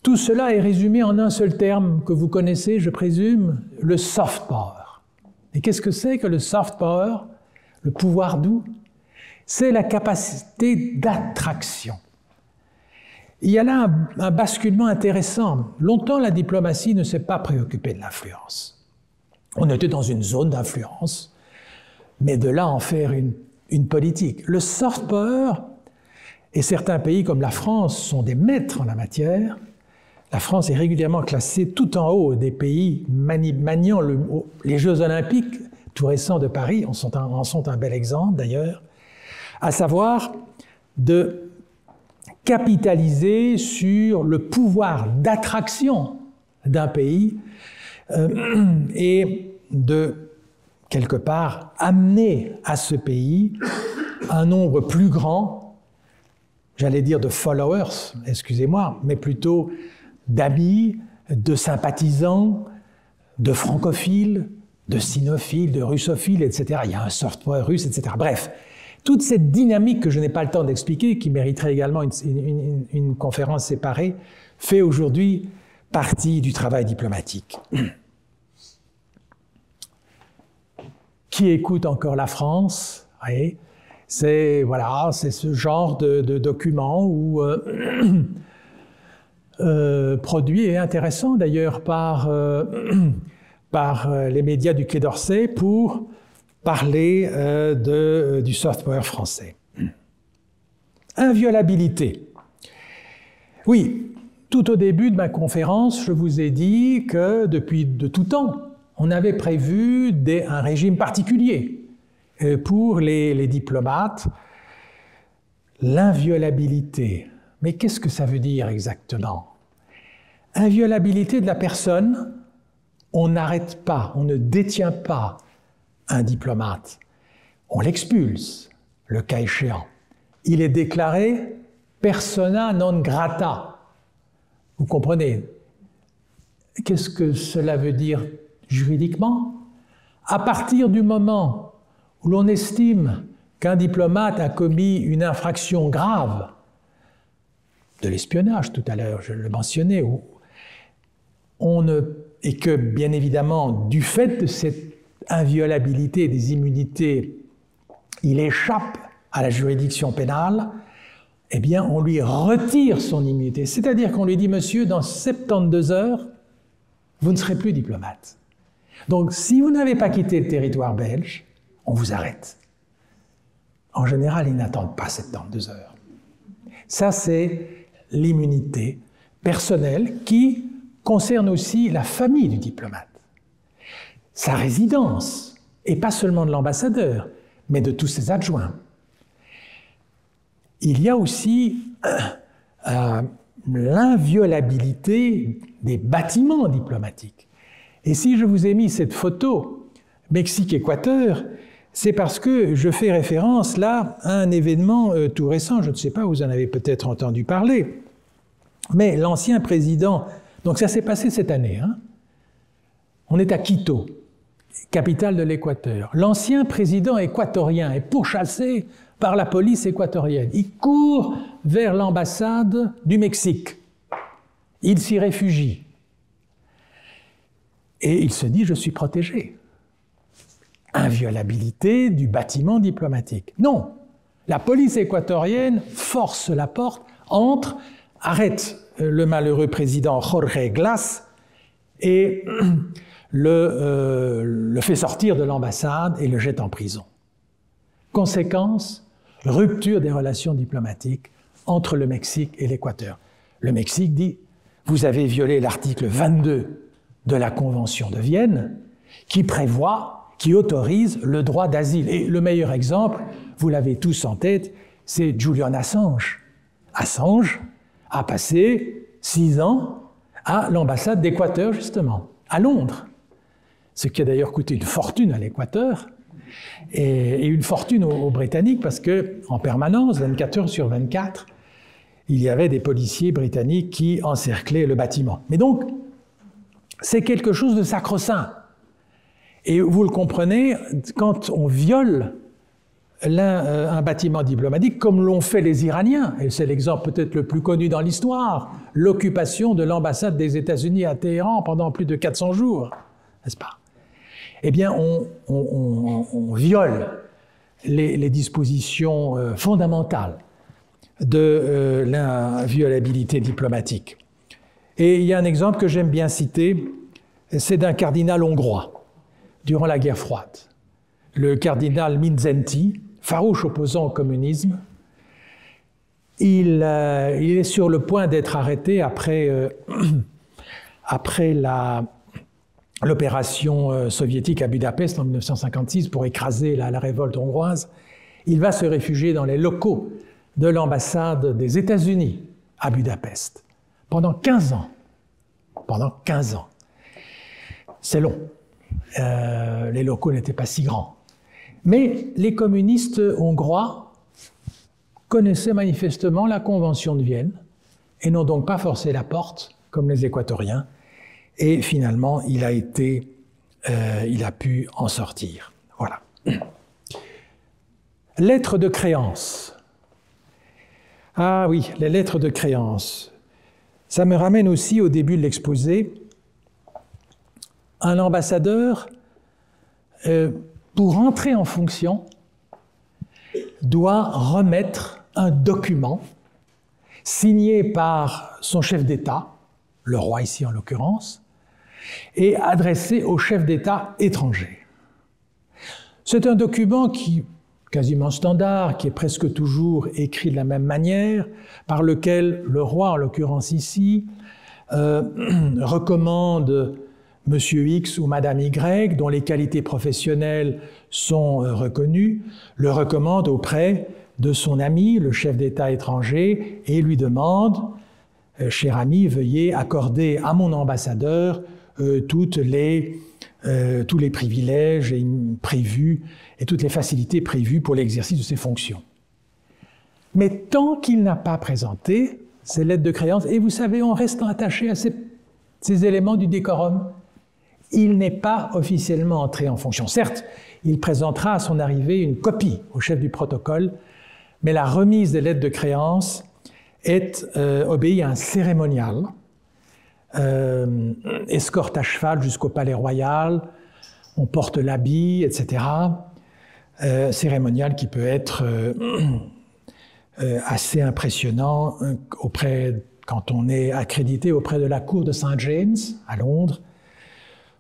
Tout cela est résumé en un seul terme que vous connaissez, je présume, le soft power. Et qu'est-ce que c'est que le soft power, le pouvoir doux? C'est la capacité d'attraction. Il y a là un basculement intéressant. Longtemps, la diplomatie ne s'est pas préoccupée de l'influence. On était dans une zone d'influence, mais de là en faire une politique. Le soft power, et certains pays comme la France sont des maîtres en la matière. La France est régulièrement classée tout en haut des pays maniant les Jeux Olympiques, tout récents de Paris, en sont un bel exemple d'ailleurs, à savoir de capitaliser sur le pouvoir d'attraction d'un pays et de, quelque part, amener à ce pays un nombre plus grand, j'allais dire de followers, excusez-moi, mais plutôt d'amis, de sympathisants, de francophiles, de sinophiles, de russophiles, etc. Il y a un soft power russe, etc. Bref, toute cette dynamique que je n'ai pas le temps d'expliquer, qui mériterait également une conférence séparée, fait aujourd'hui partie du travail diplomatique. Qui écoute encore la France? Oui, c'est ce genre de document où produit et intéressant d'ailleurs par les médias du Quai d'Orsay pour parler du soft power français. Inviolabilité. Oui, tout au début de ma conférence, je vous ai dit que depuis de tout temps, on avait prévu un régime particulier pour les diplomates. L'inviolabilité. Mais qu'est-ce que ça veut dire exactement? Inviolabilité de la personne, on n'arrête pas, on ne détient pas un diplomate. On l'expulse, le cas échéant. Il est déclaré persona non grata. Vous comprenez? Qu'est-ce que cela veut dire juridiquement? À partir du moment où l'on estime qu'un diplomate a commis une infraction grave, de l'espionnage tout à l'heure, je le mentionnais, et que bien évidemment, du fait de cette inviolabilité des immunités, il échappe à la juridiction pénale, eh bien on lui retire son immunité. C'est-à-dire qu'on lui dit, monsieur, dans 72 heures, vous ne serez plus diplomate. Donc si vous n'avez pas quitté le territoire belge, on vous arrête. En général, ils n'attendent pas 72 heures. Ça, c'est l'immunité personnelle qui concerne aussi la famille du diplomate. Sa résidence, et pas seulement de l'ambassadeur, mais de tous ses adjoints. Il y a aussi l'inviolabilité des bâtiments diplomatiques. Et si je vous ai mis cette photo Mexique-Équateur, c'est parce que je fais référence là à un événement tout récent, je ne sais pas, vous en avez peut-être entendu parler, mais l'ancien président, donc ça s'est passé cette année, hein. On est à Quito, capitale de l'Équateur. L'ancien président équatorien est pourchassé par la police équatorienne. Il court vers l'ambassade du Mexique. Il s'y réfugie. Et il se dit, je suis protégé. Inviolabilité du bâtiment diplomatique. Non, la police équatorienne force la porte, entre, arrête le malheureux président Jorge Glass et le fait sortir de l'ambassade et le jette en prison. Conséquence, rupture des relations diplomatiques entre le Mexique et l'Équateur. Le Mexique dit, vous avez violé l'article 22 de la Convention de Vienne qui prévoit, qui autorise le droit d'asile. Et le meilleur exemple, vous l'avez tous en tête, c'est Julian Assange. Assange a passé 6 ans à l'ambassade d'Équateur, justement, à Londres. Ce qui a d'ailleurs coûté une fortune à l'Équateur et une fortune aux Britanniques parce qu'en permanence, 24 heures sur 24, il y avait des policiers britanniques qui encerclaient le bâtiment. Mais donc, c'est quelque chose de sacro-saint. Et vous le comprenez, quand on viole un bâtiment diplomatique, comme l'ont fait les Iraniens, et c'est l'exemple peut-être le plus connu dans l'histoire, l'occupation de l'ambassade des États-Unis à Téhéran pendant plus de 400 jours, n'est-ce pas? Eh bien, on viole les dispositions fondamentales de l'inviolabilité diplomatique. Et il y a un exemple que j'aime bien citer, c'est d'un cardinal hongrois, durant la guerre froide. Le cardinal Mindszenty, farouche opposant au communisme, il est sur le point d'être arrêté après l'opération soviétique à Budapest en 1956 pour écraser la révolte hongroise. Il va se réfugier dans les locaux de l'ambassade des États-Unis à Budapest pendant 15 ans. Pendant 15 ans. C'est long. Les locaux n'étaient pas si grands. Mais les communistes hongrois connaissaient manifestement la Convention de Vienne et n'ont donc pas forcé la porte, comme les Équatoriens, et finalement, il a pu en sortir. Voilà. Lettres de créance. Ah oui, les lettres de créance. Ça me ramène aussi au début de l'exposé. Un ambassadeur, pour entrer en fonction, doit remettre un document signé par son chef d'État, le roi ici en l'occurrence, et adressé au chef d'État étranger. C'est un document quasiment standard, qui est presque toujours écrit de la même manière, par lequel le roi, en l'occurrence ici, recommande Monsieur X ou Madame Y, dont les qualités professionnelles sont reconnues, le recommande auprès de son ami, le chef d'État étranger, et lui demande « Cher ami, veuillez accorder à mon ambassadeur tous les privilèges prévus et toutes les facilités prévues pour l'exercice de ses fonctions. » Mais tant qu'il n'a pas présenté ces lettres de créance, et vous savez, en restant attaché à ces éléments du décorum, il n'est pas officiellement entré en fonction. Certes, il présentera à son arrivée une copie au chef du protocole, mais la remise des lettres de créance obéit à un cérémonial, escorte à cheval jusqu'au palais royal, on porte l'habit, etc. Cérémonial qui peut être assez impressionnant quand on est accrédité auprès de la cour de St. James à Londres,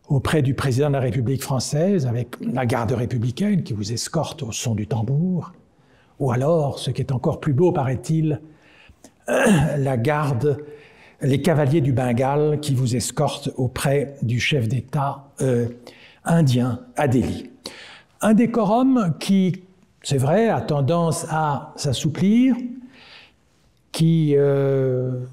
auprès du président de la République française avec la garde républicaine qui vous escorte au son du tambour, ou alors, ce qui est encore plus beau paraît-il, la garde, les cavaliers du Bengale qui vous escortent auprès du chef d'État indien à Delhi. Un décorum qui, c'est vrai, a tendance à s'assouplir, qui peut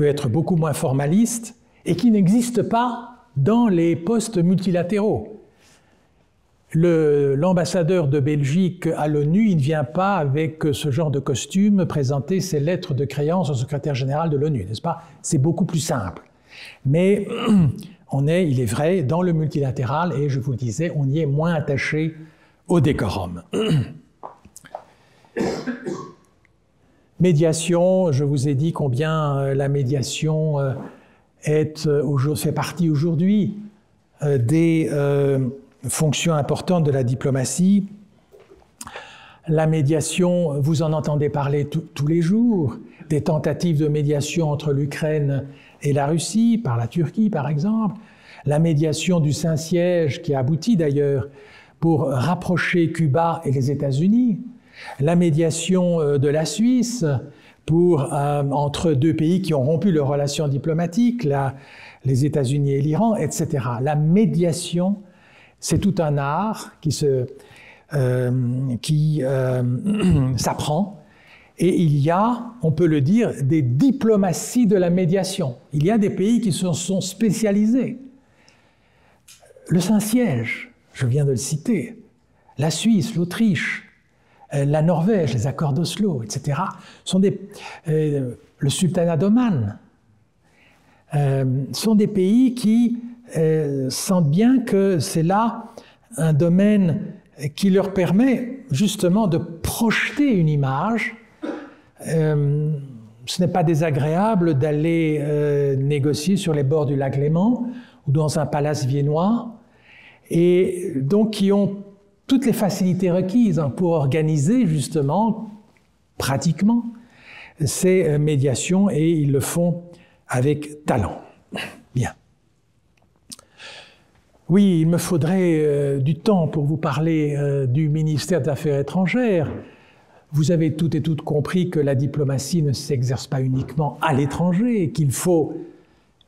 être beaucoup moins formaliste et qui n'existe pas dans les postes multilatéraux. L'ambassadeur de Belgique à l'ONU, il ne vient pas avec ce genre de costume présenter ses lettres de créance au secrétaire général de l'ONU, n'est-ce pas? C'est beaucoup plus simple. Mais on est, il est vrai, dans le multilatéral et, je vous le disais, on y est moins attaché au décorum. Médiation, je vous ai dit combien la médiation fait partie aujourd'hui des fonctions importantes de la diplomatie. La médiation, vous en entendez parler tous les jours, des tentatives de médiation entre l'Ukraine et la Russie, par la Turquie par exemple, la médiation du Saint-Siège qui aboutit d'ailleurs pour rapprocher Cuba et les États-Unis, la médiation de la Suisse entre deux pays qui ont rompu leurs relations diplomatiques, les États-Unis et l'Iran, etc. La médiation, c'est tout un art qui s'apprend. Et il y a, on peut le dire, des diplomaties de la médiation. Il y a des pays qui se sont spécialisés. Le Saint-Siège, je viens de le citer, la Suisse, l'Autriche, la Norvège, les accords d'Oslo, etc., sont le sultanat d'Oman, sont des pays qui sentent bien que c'est là un domaine qui leur permet justement de projeter une image. Ce n'est pas désagréable d'aller négocier sur les bords du lac Léman ou dans un palace viennois, et donc qui ont toutes les facilités requises pour organiser justement, pratiquement, ces médiations, et ils le font avec talent. Bien. Oui, il me faudrait du temps pour vous parler du ministère des Affaires étrangères. Vous avez toutes et toutes compris que la diplomatie ne s'exerce pas uniquement à l'étranger, qu'il faut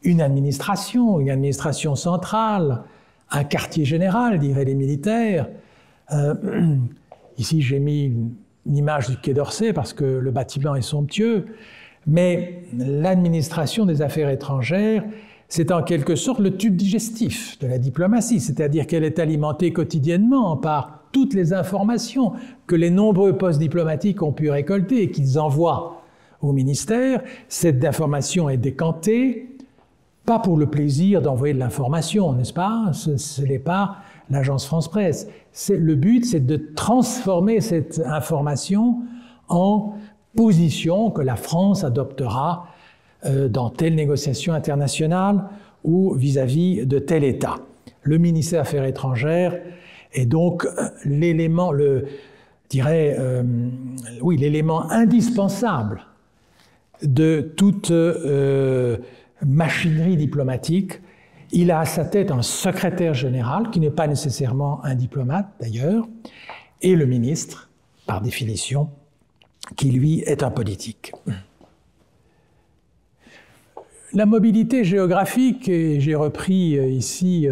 une administration centrale, un quartier général, diraient les militaires. Ici, j'ai mis une image du Quai d'Orsay parce que le bâtiment est somptueux, mais l'administration des affaires étrangères, c'est en quelque sorte le tube digestif de la diplomatie, c'est-à-dire qu'elle est alimentée quotidiennement par toutes les informations que les nombreux postes diplomatiques ont pu récolter et qu'ils envoient au ministère. Cette information est décantée, pas pour le plaisir d'envoyer de l'information, n'est-ce pas? Ce n'est pas l'agence France-Presse. Le but, c'est de transformer cette information en position que la France adoptera dans telle négociation internationale ou vis-à-vis de tel État. Le ministère des Affaires étrangères est donc l'élément, dirais, oui, l'élément indispensable de toute machinerie diplomatique. Il a à sa tête un secrétaire général, qui n'est pas nécessairement un diplomate d'ailleurs, et le ministre, par définition, qui lui est un politique. La mobilité géographique, et j'ai repris ici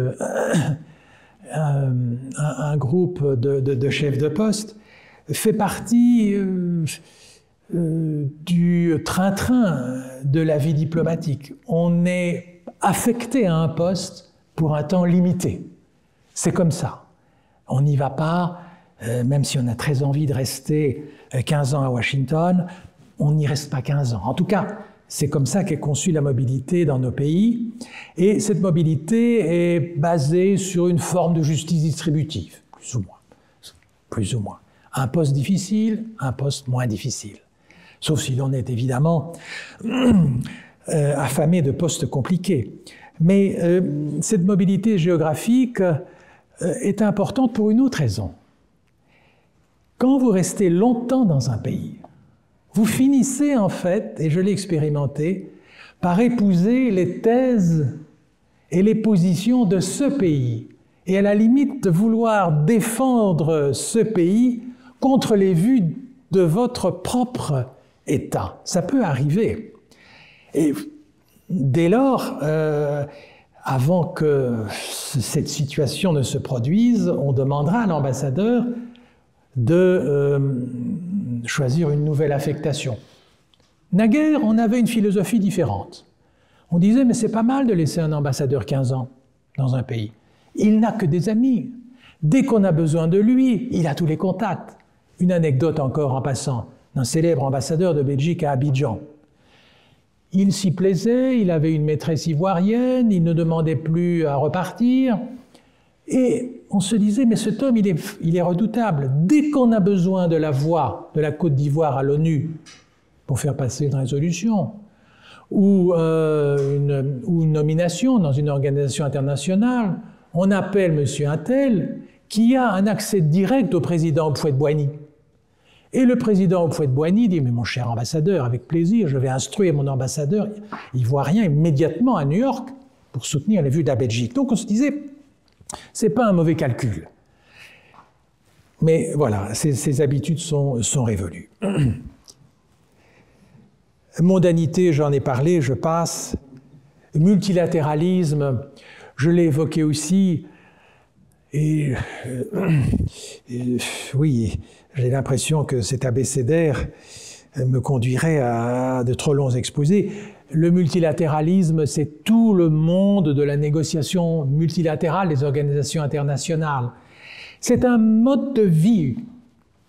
un groupe de chefs de poste, fait partie du train-train de la vie diplomatique. On est affecté à un poste pour un temps limité. C'est comme ça. On n'y va pas, même si on a très envie de rester 15 ans à Washington, on n'y reste pas 15 ans. En tout cas, c'est comme ça qu'est conçue la mobilité dans nos pays. Et cette mobilité est basée sur une forme de justice distributive, plus ou moins. Plus ou moins. Un poste difficile, un poste moins difficile. Sauf si l'on est évidemment affamé de postes compliqués. Mais cette mobilité géographique est importante pour une autre raison. Quand vous restez longtemps dans un pays, vous finissez en fait, et je l'ai expérimenté, par épouser les thèses et les positions de ce pays, et à la limite de vouloir défendre ce pays contre les vues de votre propre État. Ça peut arriver. Et dès lors, avant que cette situation ne se produise, on demandera à l'ambassadeur de choisir une nouvelle affectation. Naguère, on avait une philosophie différente. On disait, mais c'est pas mal de laisser un ambassadeur 15 ans dans un pays. Il n'a que des amis. Dès qu'on a besoin de lui, il a tous les contacts. Une anecdote encore en passant, d'un célèbre ambassadeur de Belgique à Abidjan. Il s'y plaisait, il avait une maîtresse ivoirienne, il ne demandait plus à repartir. Et on se disait, mais cet homme, il est redoutable. Dès qu'on a besoin de la voix de la Côte d'Ivoire à l'ONU pour faire passer une résolution, ou une nomination dans une organisation internationale, on appelle monsieur Untel, qui a un accès direct au président Houphouët-Boigny. Et le président Houphouët-Boigny dit, mais mon cher ambassadeur, avec plaisir, je vais instruire mon ambassadeur ivoirien immédiatement à New York pour soutenir les vues de la Belgique. Donc on se disait, c'est pas un mauvais calcul. Mais voilà, ces habitudes sont révolues. Mondanité, j'en ai parlé, je passe. Multilatéralisme, je l'ai évoqué aussi. Et oui, j'ai l'impression que cet abécédaire me conduirait à de trop longs exposés. Le multilatéralisme, c'est tout le monde de la négociation multilatérale des organisations internationales. C'est un mode de vie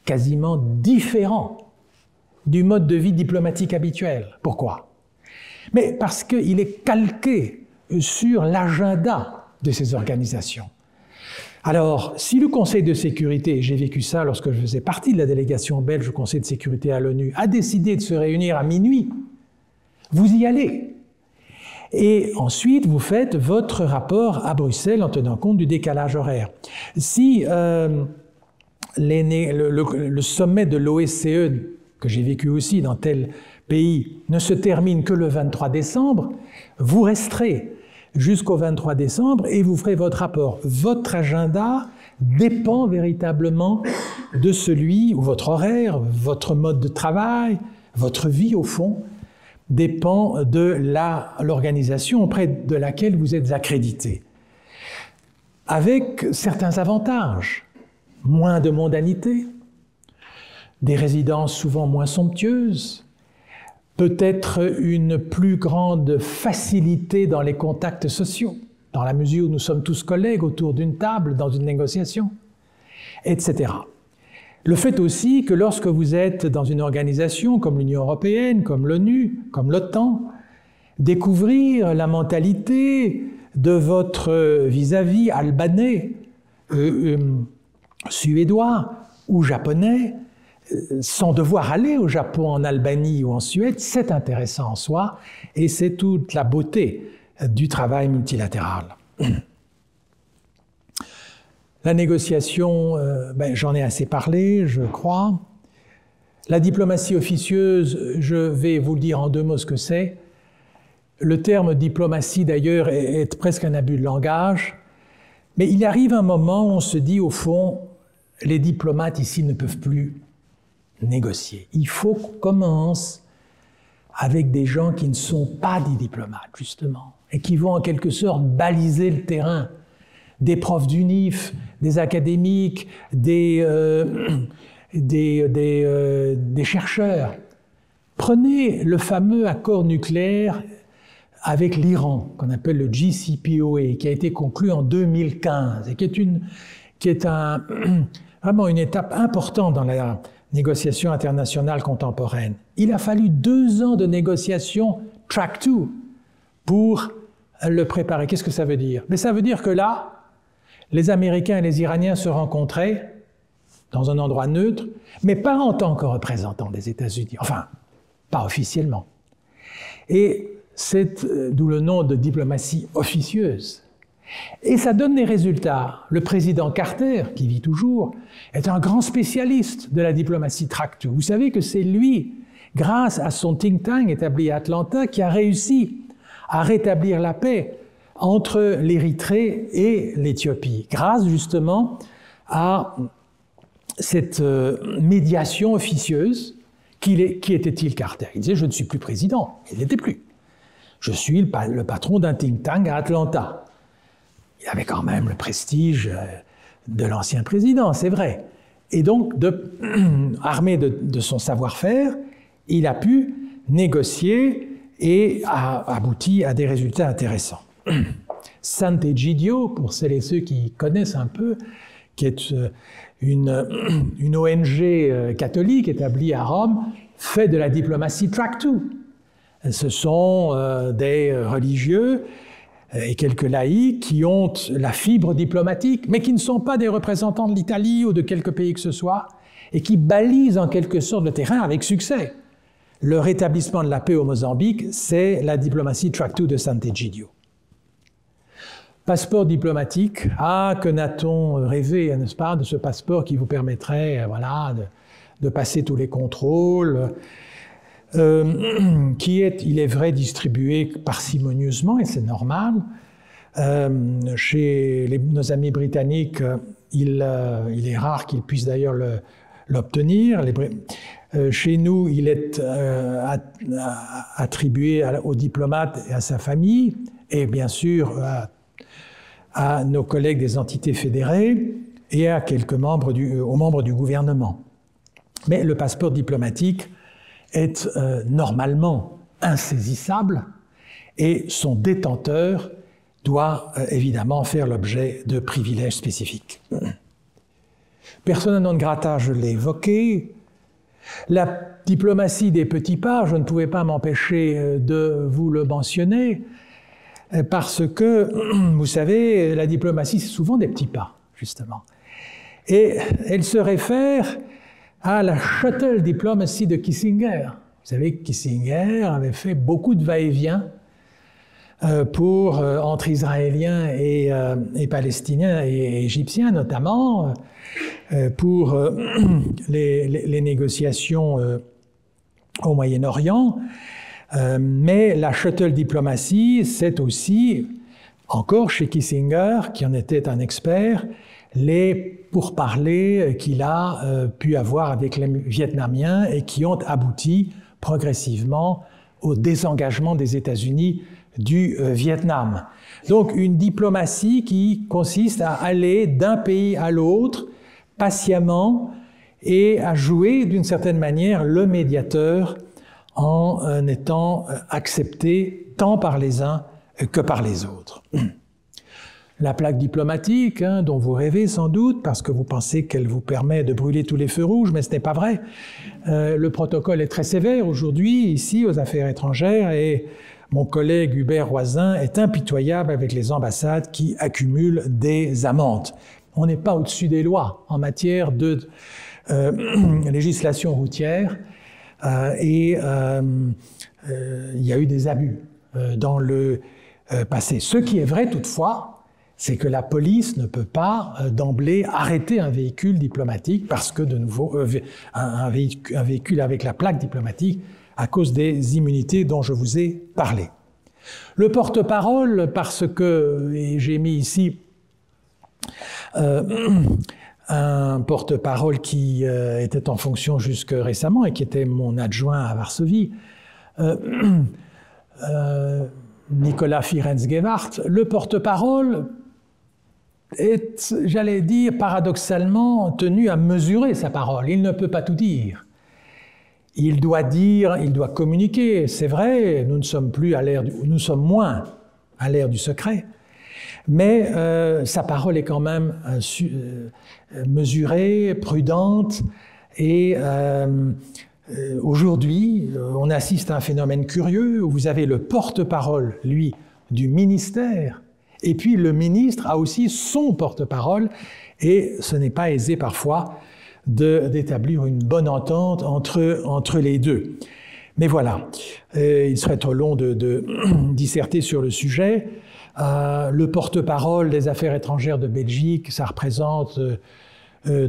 quasiment différent du mode de vie diplomatique habituel. Pourquoi? Mais parce qu'il est calqué sur l'agenda de ces organisations. Alors, si le Conseil de sécurité, j'ai vécu ça lorsque je faisais partie de la délégation belge au Conseil de sécurité à l'ONU, a décidé de se réunir à minuit, vous y allez. Et ensuite, vous faites votre rapport à Bruxelles en tenant compte du décalage horaire. Si le sommet de l'OSCE, que j'ai vécu aussi dans tel pays, ne se termine que le 23 décembre, vous resterez jusqu'au 23 décembre et vous ferez votre rapport. Votre agenda dépend véritablement de celui, ou votre horaire, votre mode de travail, votre vie au fond, dépend de l'organisation auprès de laquelle vous êtes accrédité. Avec certains avantages, moins de mondanité, des résidences souvent moins somptueuses, peut-être une plus grande facilité dans les contacts sociaux, dans la mesure où nous sommes tous collègues autour d'une table dans une négociation, etc. Le fait aussi que lorsque vous êtes dans une organisation comme l'Union européenne, comme l'ONU, comme l'OTAN, découvrir la mentalité de votre vis-à-vis albanais, suédois ou japonais, sans devoir aller au Japon, en Albanie ou en Suède, c'est intéressant en soi et c'est toute la beauté du travail multilatéral. La négociation, j'en ai assez parlé, je crois. La diplomatie officieuse, je vais vous le dire en 2 mots ce que c'est. Le terme diplomatie, d'ailleurs, est presque un abus de langage. Mais il arrive un moment où on se dit, au fond, les diplomates ici ne peuvent plus négocier. Il faut qu'on commence avec des gens qui ne sont pas des diplomates, justement, et qui vont en quelque sorte baliser le terrain. Des profs d'UNIF, des académiques, des chercheurs. Prenez le fameux accord nucléaire avec l'Iran, qu'on appelle le JCPOA, qui a été conclu en 2015 et qui est vraiment une étape importante dans la négociation internationale contemporaine. Il a fallu 2 ans de négociation track 2 pour le préparer. Qu'est-ce que ça veut dire? Mais ça veut dire que là, les Américains et les Iraniens se rencontraient dans un endroit neutre, mais pas en tant que représentants des États-Unis. Enfin, pas officiellement. Et c'est d'où le nom de diplomatie officieuse. Et ça donne des résultats. Le président Carter, qui vit toujours, est un grand spécialiste de la diplomatie track 2. Vous savez que c'est lui, grâce à son think tank établi à Atlanta, qui a réussi à rétablir la paix entre l'Érythrée et l'Éthiopie, grâce justement à cette médiation officieuse. Qui était-il, Carter? Il disait « Je ne suis plus président ». Il n'était plus. Je suis le patron d'un think tank à Atlanta. Il avait quand même le prestige de l'ancien président, c'est vrai. Et donc, armé de son savoir-faire, il a pu négocier et a abouti à des résultats intéressants. Sant'Egidio, pour celles et ceux qui connaissent un peu, qui est une ONG catholique établie à Rome, fait de la diplomatie track 2. Ce sont des religieux et quelques laïcs qui ont la fibre diplomatique, mais qui ne sont pas des représentants de l'Italie ou de quelque pays que ce soit, et qui balisent en quelque sorte le terrain avec succès. Le rétablissement de la paix au Mozambique, c'est la diplomatie track 2 de Sant'Egidio. Passeport diplomatique, que n'a-t-on rêvé, n'est-ce pas, de ce passeport qui vous permettrait, voilà, de passer tous les contrôles, qui est, il est vrai, distribué parcimonieusement, et c'est normal. Chez nos amis britanniques, il est rare qu'ils puissent d'ailleurs l'obtenir. Chez nous, il est attribué aux diplomates et à sa famille, et bien sûr à nos collègues des entités fédérées et à quelques membres aux membres du gouvernement. Mais le passeport diplomatique est normalement insaisissable et son détenteur doit évidemment faire l'objet de privilèges spécifiques. Persona non grata, je l'ai évoqué. La diplomatie des petits pas, je ne pouvais pas m'empêcher de vous le mentionner, parce que, vous savez, la diplomatie, c'est souvent des petits pas, justement. Et elle se réfère à la shuttle diplomacy de Kissinger. Vous savez que Kissinger avait fait beaucoup de va-et-vient entre Israéliens et Palestiniens et Égyptiens notamment, pour les négociations au Moyen-Orient. Mais la shuttle diplomatie, c'est aussi, encore chez Kissinger, qui en était un expert, les pourparlers qu'il a pu avoir avec les Vietnamiens et qui ont abouti progressivement au désengagement des États-Unis du Vietnam. Donc une diplomatie qui consiste à aller d'un pays à l'autre patiemment et à jouer d'une certaine manière le médiateur en étant accepté tant par les uns que par les autres. La plaque diplomatique, dont vous rêvez sans doute, parce que vous pensez qu'elle vous permet de brûler tous les feux rouges, mais ce n'est pas vrai. Le protocole est très sévère aujourd'hui, ici, aux affaires étrangères, et mon collègue Hubert Roisin est impitoyable avec les ambassades qui accumulent des amendes. On n'est pas au-dessus des lois en matière de législation routière, et il y a eu des abus dans le passé. Ce qui est vrai toutefois, c'est que la police ne peut pas d'emblée arrêter un véhicule diplomatique parce que, de nouveau, un véhicule avec la plaque diplomatique à cause des immunités dont je vous ai parlé. Le porte-parole, parce que, et j'ai mis ici un porte-parole qui était en fonction jusque récemment et qui était mon adjoint à Varsovie, Nicolas Firenze-Gewart, le porte-parole est, j'allais dire, paradoxalement tenu à mesurer sa parole. Il ne peut pas tout dire. Il doit dire, il doit communiquer. C'est vrai, nous ne sommes plus à l'ère, nous sommes moins à l'ère du secret. Mais sa parole est quand même mesurée, prudente. Et aujourd'hui, on assiste à un phénomène curieux où vous avez le porte-parole, lui, du ministère. Et puis le ministre a aussi son porte-parole. Et ce n'est pas aisé parfois d'établir une bonne entente entre les deux. Mais voilà, il serait trop long de disserter sur le sujet. Le porte-parole des affaires étrangères de Belgique, ça représente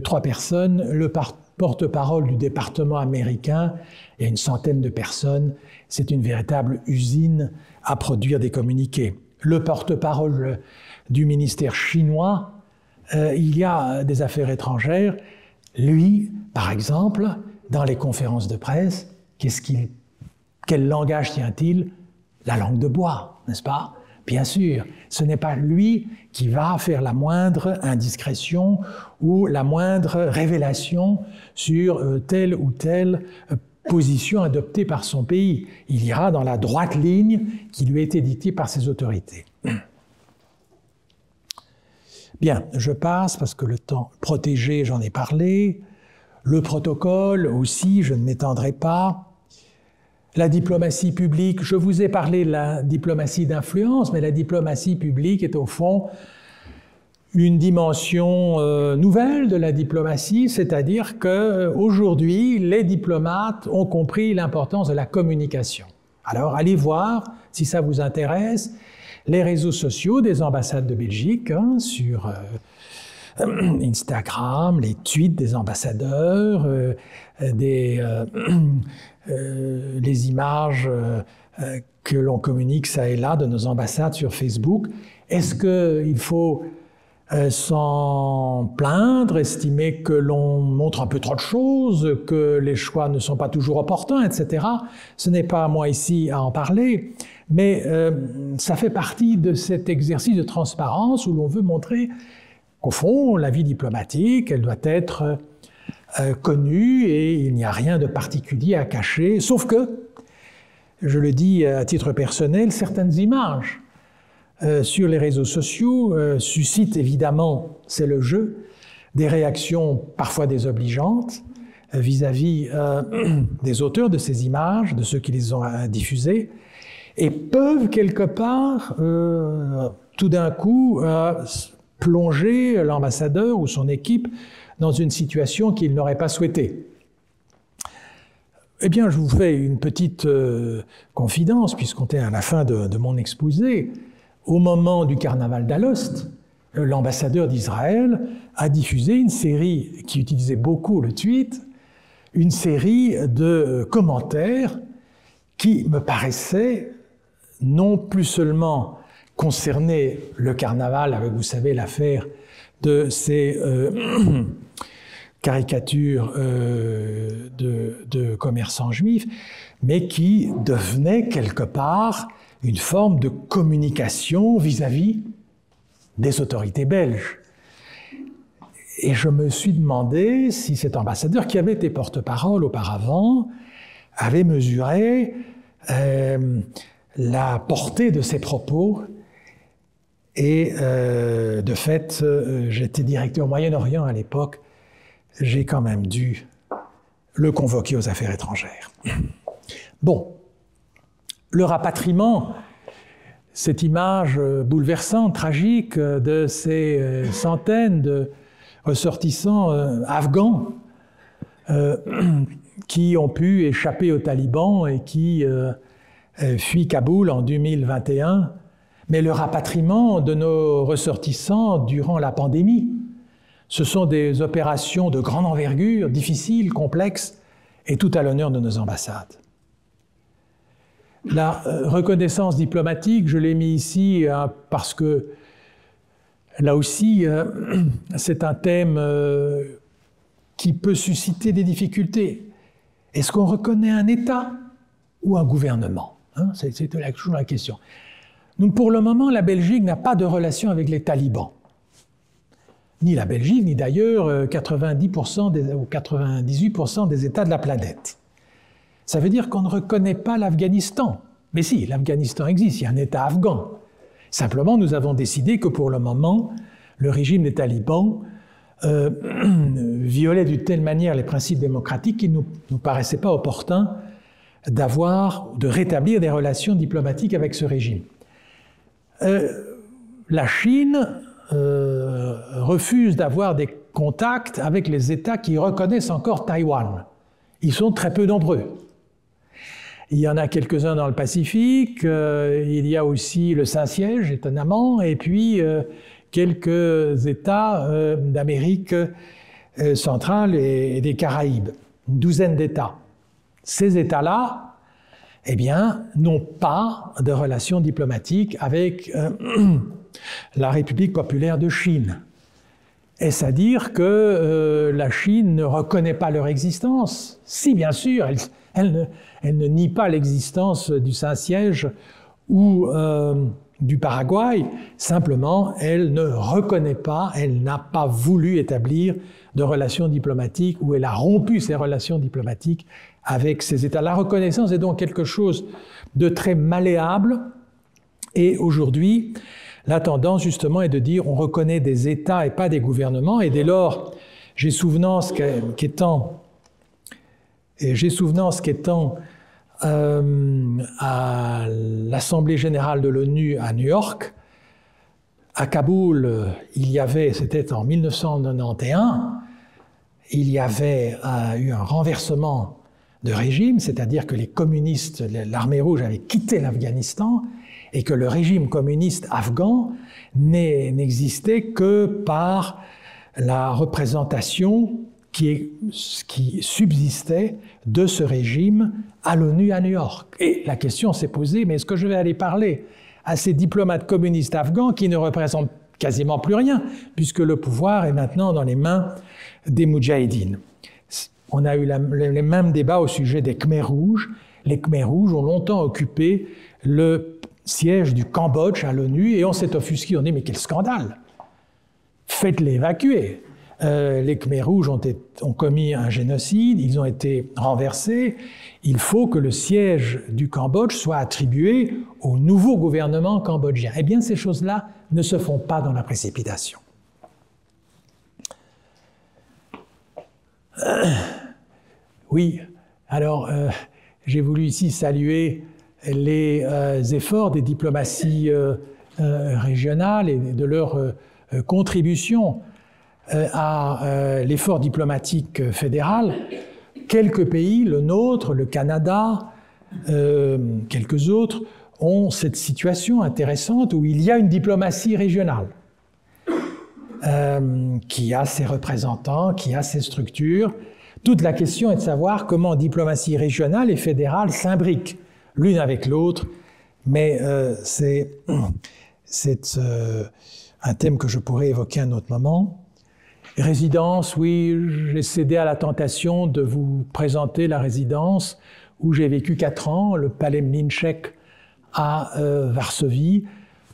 3 personnes. Le porte-parole du département américain, il y a une centaine de personnes. C'est une véritable usine à produire des communiqués. Le porte-parole du ministère chinois, il y a des affaires étrangères. Lui, par exemple, dans les conférences de presse, quel langage tient-il? La langue de bois, n'est-ce pas? Bien sûr, ce n'est pas lui qui va faire la moindre indiscrétion ou la moindre révélation sur telle ou telle position adoptée par son pays. Il ira dans la droite ligne qui lui a été dictée par ses autorités. Bien, je passe parce que le temps protégé, j'en ai parlé. Le protocole aussi, je ne m'étendrai pas. La diplomatie publique, je vous ai parlé de la diplomatie d'influence, mais la diplomatie publique est au fond une dimension nouvelle de la diplomatie, c'est-à-dire qu'aujourd'hui, les diplomates ont compris l'importance de la communication. Alors, allez voir, si ça vous intéresse, les réseaux sociaux des ambassades de Belgique, sur Instagram, les tweets des ambassadeurs, les images que l'on communique ça et là de nos ambassades sur Facebook. Est-ce qu'il faut s'en plaindre, estimer que l'on montre un peu trop de choses, que les choix ne sont pas toujours opportuns, etc. Ce n'est pas à moi ici à en parler, mais ça fait partie de cet exercice de transparence où l'on veut montrer qu'au fond, la vie diplomatique, elle doit être connue et il n'y a rien de particulier à cacher, sauf que, je le dis à titre personnel, certaines images sur les réseaux sociaux suscitent évidemment, c'est le jeu, des réactions parfois désobligeantes vis-à-vis des auteurs de ces images, de ceux qui les ont diffusées, et peuvent quelque part, tout d'un coup, plonger l'ambassadeur ou son équipe dans une situation qu'il n'aurait pas souhaitée. Eh bien, je vous fais une petite confidence, puisqu'on est à la fin de mon exposé. Au moment du carnaval d'Alost, l'ambassadeur d'Israël a diffusé une série qui utilisait beaucoup le tweet, une série de commentaires qui me paraissaient non plus seulement concerner le carnaval, avec, vous savez, l'affaire de ces caricatures de commerçants juifs, mais qui devenaient quelque part une forme de communication vis-à-vis des autorités belges. Et je me suis demandé si cet ambassadeur, qui avait été porte-parole auparavant, avait mesuré la portée de ses propos. Et de fait, j'étais directeur au Moyen-Orient à l'époque, j'ai quand même dû le convoquer aux affaires étrangères. Bon. Le rapatriement, cette image bouleversante, tragique de ces centaines de ressortissants afghans qui ont pu échapper aux talibans et qui fuient Kaboul en 2021, mais le rapatriement de nos ressortissants durant la pandémie. Ce sont des opérations de grande envergure, difficiles, complexes, et tout à l'honneur de nos ambassades. La reconnaissance diplomatique, je l'ai mis ici parce que, là aussi, c'est un thème qui peut susciter des difficultés. Est-ce qu'on reconnaît un État ou un gouvernement? C'est toujours la question. Donc, pour le moment, la Belgique n'a pas de relation avec les talibans. Ni la Belgique, ni d'ailleurs 90% ou 98% des États de la planète. Ça veut dire qu'on ne reconnaît pas l'Afghanistan. Mais si, l'Afghanistan existe, il y a un État afghan. Simplement, nous avons décidé que pour le moment, le régime des talibans violait d'une telle manière les principes démocratiques qu'il ne nous paraissait pas opportun de rétablir des relations diplomatiques avec ce régime. La Chine refuse d'avoir des contacts avec les États qui reconnaissent encore Taïwan. Ils sont très peu nombreux. Il y en a quelques-uns dans le Pacifique, il y a aussi le Saint-Siège, étonnamment, et puis quelques États d'Amérique centrale et des Caraïbes, une douzaine d'États. Ces États-là, eh bien, n'ont pas de relations diplomatiques avec la République populaire de Chine. Est-ce à dire que la Chine ne reconnaît pas leur existence? Si, bien sûr, elle ne nie pas l'existence du Saint-Siège ou du Paraguay, simplement, elle ne reconnaît pas, elle n'a pas voulu établir de relations diplomatiques ou elle a rompu ses relations diplomatiques avec ces États. La reconnaissance est donc quelque chose de très malléable et aujourd'hui, la tendance justement est de dire on reconnaît des États et pas des gouvernements et dès lors, j'ai souvenance qu'étant à l'Assemblée générale de l'ONU à New York, à Kaboul, c'était en 1991, il y avait eu un renversement de régime, c'est-à-dire que les communistes, l'armée rouge avait quitté l'Afghanistan et que le régime communiste afghan n'existait que par la représentation qui subsistait de ce régime à l'ONU à New York. Et la question s'est posée, mais est-ce que je vais aller parler à ces diplomates communistes afghans qui ne représentent quasiment plus rien, puisque le pouvoir est maintenant dans les mains des Moudjahidines? On a eu les mêmes débats au sujet des Khmers rouges. Les Khmers rouges ont longtemps occupé le siège du Cambodge à l'ONU et on s'est offusqué, on dit mais quel scandale! Faites-les évacuer. Les Khmers rouges ont commis un génocide, ils ont été renversés. Il faut que le siège du Cambodge soit attribué au nouveau gouvernement cambodgien. Eh bien, ces choses-là ne se font pas dans la précipitation. Oui, alors j'ai voulu ici saluer les efforts des diplomaties régionales et de leur contribution à l'effort diplomatique fédéral. Quelques pays, le nôtre, le Canada, quelques autres, ont cette situation intéressante où il y a une diplomatie régionale qui a ses représentants, qui a ses structures. Toute la question est de savoir comment diplomatie régionale et fédérale s'imbriquent l'une avec l'autre, mais c'est un thème que je pourrais évoquer à un autre moment. Résidence, oui, j'ai cédé à la tentation de vous présenter la résidence où j'ai vécu 4 ans, le Palais Mniszek à Varsovie,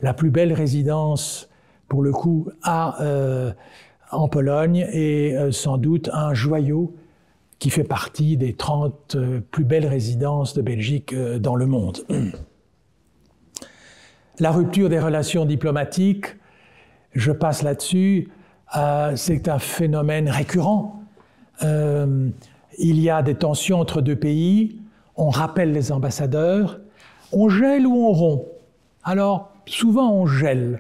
la plus belle résidence, pour le coup, en Pologne, et sans doute un joyau qui fait partie des 30 plus belles résidences de Belgique dans le monde. La rupture des relations diplomatiques, je passe là-dessus, c'est un phénomène récurrent. Il y a des tensions entre deux pays, on rappelle les ambassadeurs, on gèle ou on rompt. Alors, souvent on gèle.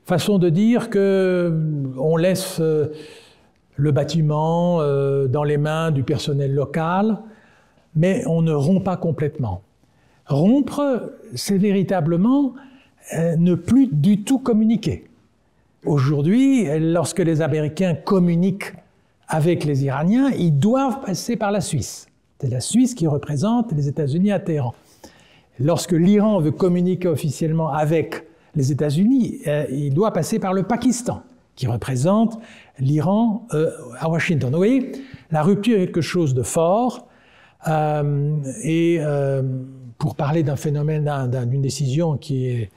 Façon de dire qu'on laisse le bâtiment dans les mains du personnel local, mais on ne rompt pas complètement. Rompre, c'est véritablement ne plus du tout communiquer. Aujourd'hui, lorsque les Américains communiquent avec les Iraniens, ils doivent passer par la Suisse. C'est la Suisse qui représente les États-Unis à Téhéran. Lorsque l'Iran veut communiquer officiellement avec les États-Unis, il doit passer par le Pakistan, qui représente l'Iran à Washington. Vous voyez, la rupture est quelque chose de fort. Pour parler d'un phénomène, d'une décision qui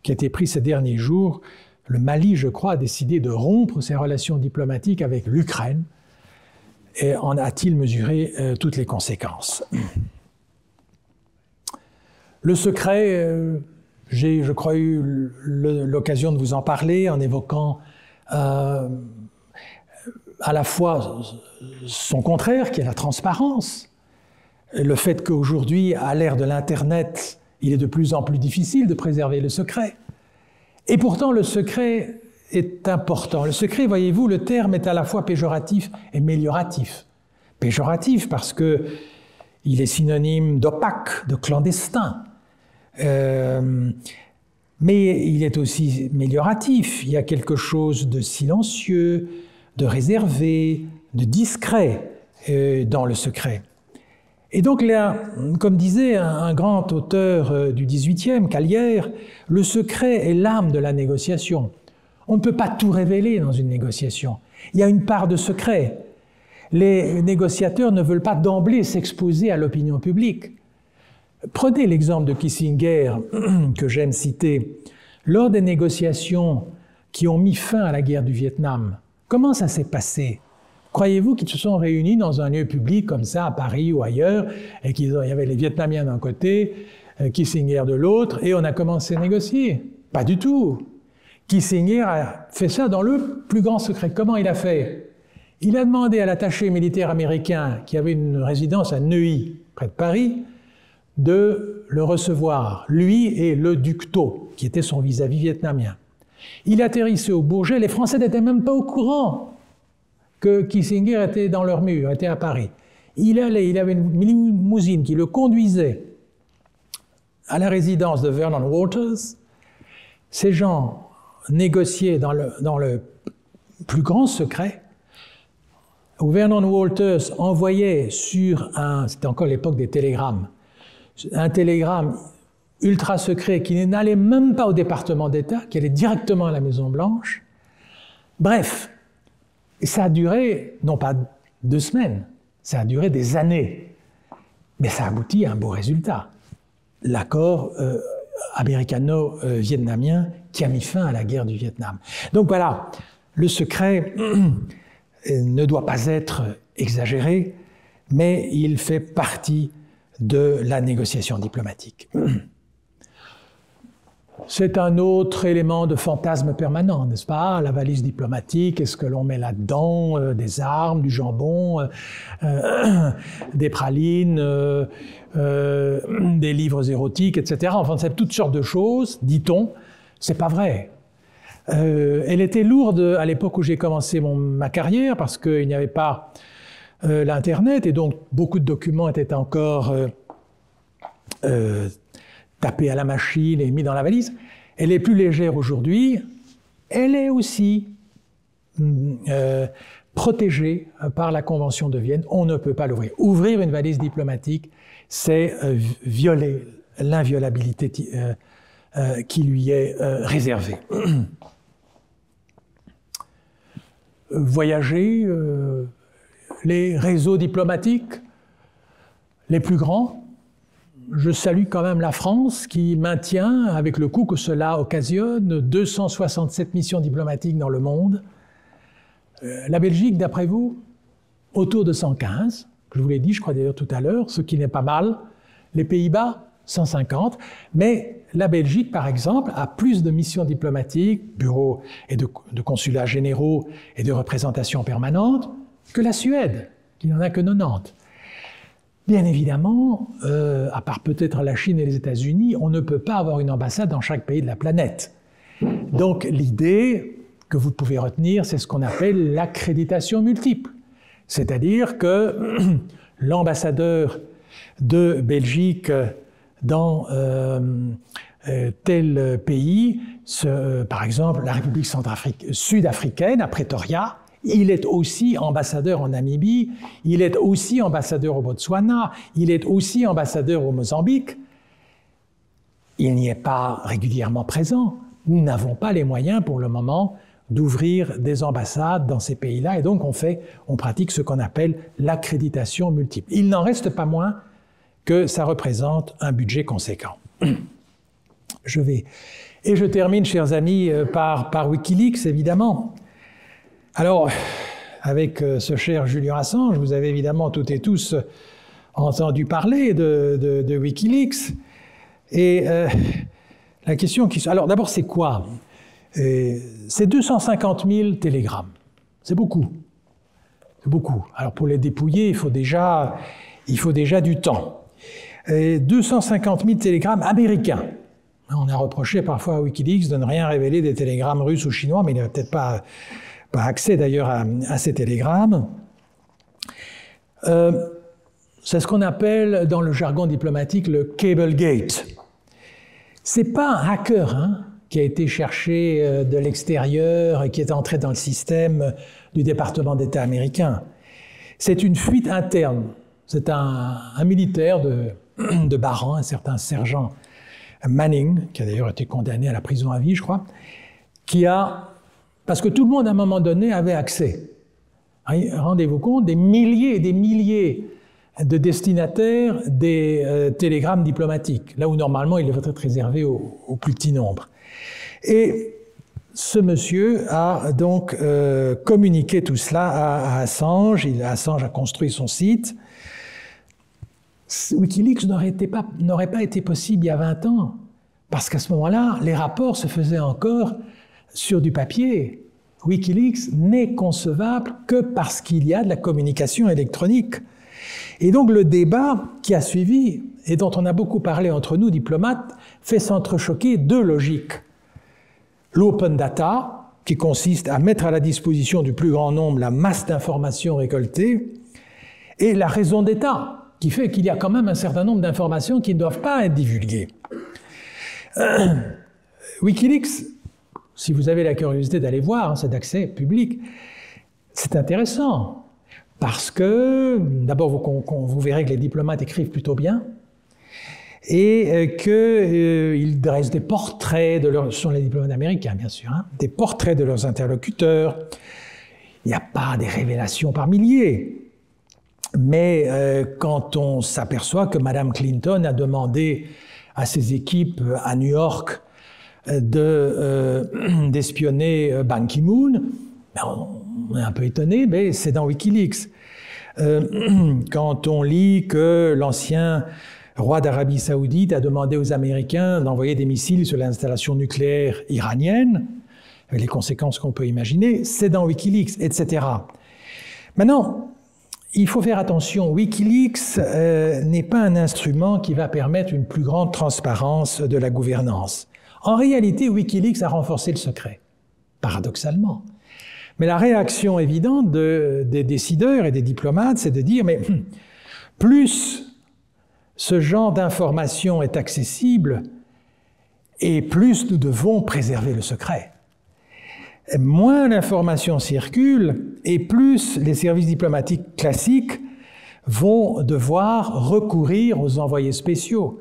a été prise ces derniers jours, le Mali, je crois, a décidé de rompre ses relations diplomatiques avec l'Ukraine. Et en a-t-il mesuré toutes les conséquences? Le secret, j'ai, je crois, eu l'occasion de vous en parler en évoquant à la fois son contraire, qui est la transparence, le fait qu'aujourd'hui, à l'ère de l'Internet, il est de plus en plus difficile de préserver le secret. Et pourtant, le secret est important. Le secret, voyez-vous, le terme est à la fois péjoratif et mélioratif. Péjoratif parce que il est synonyme d'opaque, de clandestin. Mais il est aussi mélioratif. Il y a quelque chose de silencieux, de réservé, de discret dans le secret. Et donc là, comme disait un grand auteur du XVIIIe, Calière, le secret est l'âme de la négociation. On ne peut pas tout révéler dans une négociation. Il y a une part de secret. Les négociateurs ne veulent pas d'emblée s'exposer à l'opinion publique. Prenez l'exemple de Kissinger, que j'aime citer. Lors des négociations qui ont mis fin à la guerre du Vietnam, comment ça s'est passé? Croyez-vous qu'ils se sont réunis dans un lieu public comme ça, à Paris ou ailleurs, et qu'il y avait les Vietnamiens d'un côté, Kissinger de l'autre, et on a commencé à négocier? Pas du tout. Kissinger a fait ça dans le plus grand secret. Comment il a fait? Il a demandé à l'attaché militaire américain, qui avait une résidence à Neuilly, près de Paris, de le recevoir, lui et le duc Tho, qui était son vis-à-vis vietnamien. Il atterrissait au Bourget, les Français n'étaient même pas au courant que Kissinger était dans leur mur, était à Paris. Il avait une limousine qui le conduisait à la résidence de Vernon Walters. Ces gens négociaient dans le plus grand secret, où Vernon Walters envoyait sur c'était encore l'époque des télégrammes, un télégramme ultra secret qui n'allait même pas au département d'État, qui allait directement à la Maison-Blanche. Bref, ça a duré, non pas 2 semaines, ça a duré des années. Mais ça aboutit à un beau résultat. L'accord américano-vietnamien qui a mis fin à la guerre du Vietnam. Donc voilà, le secret ne doit pas être exagéré, mais il fait partie de la négociation diplomatique. C'est un autre élément de fantasme permanent, n'est-ce pas? La valise diplomatique, est-ce que l'on met là-dedans des armes, du jambon, des pralines, des livres érotiques, etc. Enfin, c'est toutes sortes de choses, dit-on. C'est pas vrai. Elle était lourde à l'époque où j'ai commencé ma carrière, parce qu'il n'y avait pas l'Internet, et donc beaucoup de documents étaient encore tapés à la machine et mis dans la valise. Elle est plus légère aujourd'hui. Elle est aussi protégée par la Convention de Vienne. On ne peut pas l'ouvrir. Ouvrir une valise diplomatique, c'est violer l'inviolabilité qui lui est réservée. Voyager, les réseaux diplomatiques les plus grands. Je salue quand même la France qui maintient, avec le coût que cela occasionne, 267 missions diplomatiques dans le monde. La Belgique, d'après vous, autour de 115, je vous l'ai dit, je crois d'ailleurs tout à l'heure, ce qui n'est pas mal. Les Pays-Bas, 150. Mais la Belgique, par exemple, a plus de missions diplomatiques, bureaux et de consulats généraux et de représentations permanentes que la Suède, qui n'en a que 90. Bien évidemment, à part peut-être la Chine et les États-Unis, on ne peut pas avoir une ambassade dans chaque pays de la planète. Donc l'idée que vous pouvez retenir, c'est ce qu'on appelle l'accréditation multiple. C'est-à-dire que l'ambassadeur de Belgique dans tel pays, par exemple la République sud-africaine, à Pretoria. Il est aussi ambassadeur en Namibie, il est aussi ambassadeur au Botswana, il est aussi ambassadeur au Mozambique. Il n'y est pas régulièrement présent. Nous n'avons pas les moyens pour le moment d'ouvrir des ambassades dans ces pays-là, et donc on pratique ce qu'on appelle l'accréditation multiple. Il n'en reste pas moins que ça représente un budget conséquent. Je termine, chers amis, par Wikileaks, évidemment. Alors, avec ce cher Julian Assange, vous avez évidemment toutes et tous entendu parler de Wikileaks. Et la question qui... Alors, d'abord, c'est quoi? C'est 250 000 télégrammes. C'est beaucoup. C'est beaucoup. Alors, pour les dépouiller, il faut déjà du temps. 250 000 télégrammes américains. On a reproché parfois à Wikileaks de ne rien révéler des télégrammes russes ou chinois, mais il n'avait peut-être pas accès d'ailleurs à ces télégrammes. C'est ce qu'on appelle dans le jargon diplomatique le Cablegate. C'est pas un hacker qui a été cherché de l'extérieur et qui est entré dans le système du département d'État américain. C'est une fuite interne. C'est un militaire de Bahran, un certain sergent Manning, qui a d'ailleurs été condamné à la prison à vie, je crois, parce que tout le monde, à un moment donné, avait accès. Rendez-vous compte, des milliers et des milliers de destinataires des télégrammes diplomatiques, là où normalement il devrait être réservé au plus petit nombre. Et ce monsieur a donc communiqué tout cela à Assange. Assange a construit son site. Wikileaks n'aurait pas été possible il y a 20 ans, parce qu'à ce moment-là, les rapports se faisaient encore sur du papier. Wikileaks n'est concevable que parce qu'il y a de la communication électronique. Et donc le débat qui a suivi, et dont on a beaucoup parlé entre nous, diplomates, fait s'entrechoquer deux logiques. L'open data, qui consiste à mettre à la disposition du plus grand nombre la masse d'informations récoltées, et la raison d'État, qui fait qu'il y a quand même un certain nombre d'informations qui ne doivent pas être divulguées. Wikileaks, si vous avez la curiosité d'aller voir, c'est d'accès public, c'est intéressant, parce que, d'abord, vous verrez que les diplomates écrivent plutôt bien, et qu'ils dressent des portraits ce sont les diplomates américains, bien sûr, des portraits de leurs interlocuteurs. Il n'y a pas des révélations par milliers. Mais quand on s'aperçoit que Mme Clinton a demandé à ses équipes à New York d'espionner Ban Ki-moon, on est un peu étonné, mais c'est dans Wikileaks. Quand on lit que l'ancien roi d'Arabie Saoudite a demandé aux Américains d'envoyer des missiles sur l'installation nucléaire iranienne, avec les conséquences qu'on peut imaginer, c'est dans Wikileaks, etc. Maintenant, il faut faire attention, Wikileaks n'est pas un instrument qui va permettre une plus grande transparence de la gouvernance. En réalité, Wikileaks a renforcé le secret, paradoxalement. Mais la réaction évidente des décideurs et des diplomates, c'est de dire, mais plus ce genre d'information est accessible, et plus nous devons préserver le secret. Moins l'information circule, et plus les services diplomatiques classiques vont devoir recourir aux envoyés spéciaux,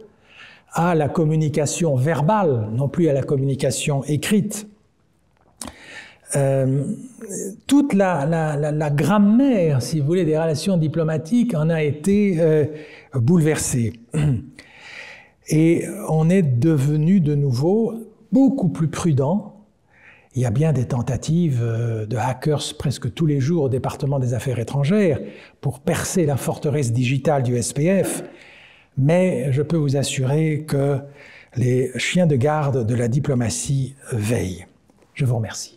à la communication verbale, non plus à la communication écrite. Toute la grammaire, si vous voulez, des relations diplomatiques en a été bouleversée. Et on est devenu de nouveau beaucoup plus prudent. Il y a bien des tentatives de hackers presque tous les jours au département des Affaires étrangères pour percer la forteresse digitale du SPF, mais je peux vous assurer que les chiens de garde de la diplomatie veillent. Je vous remercie.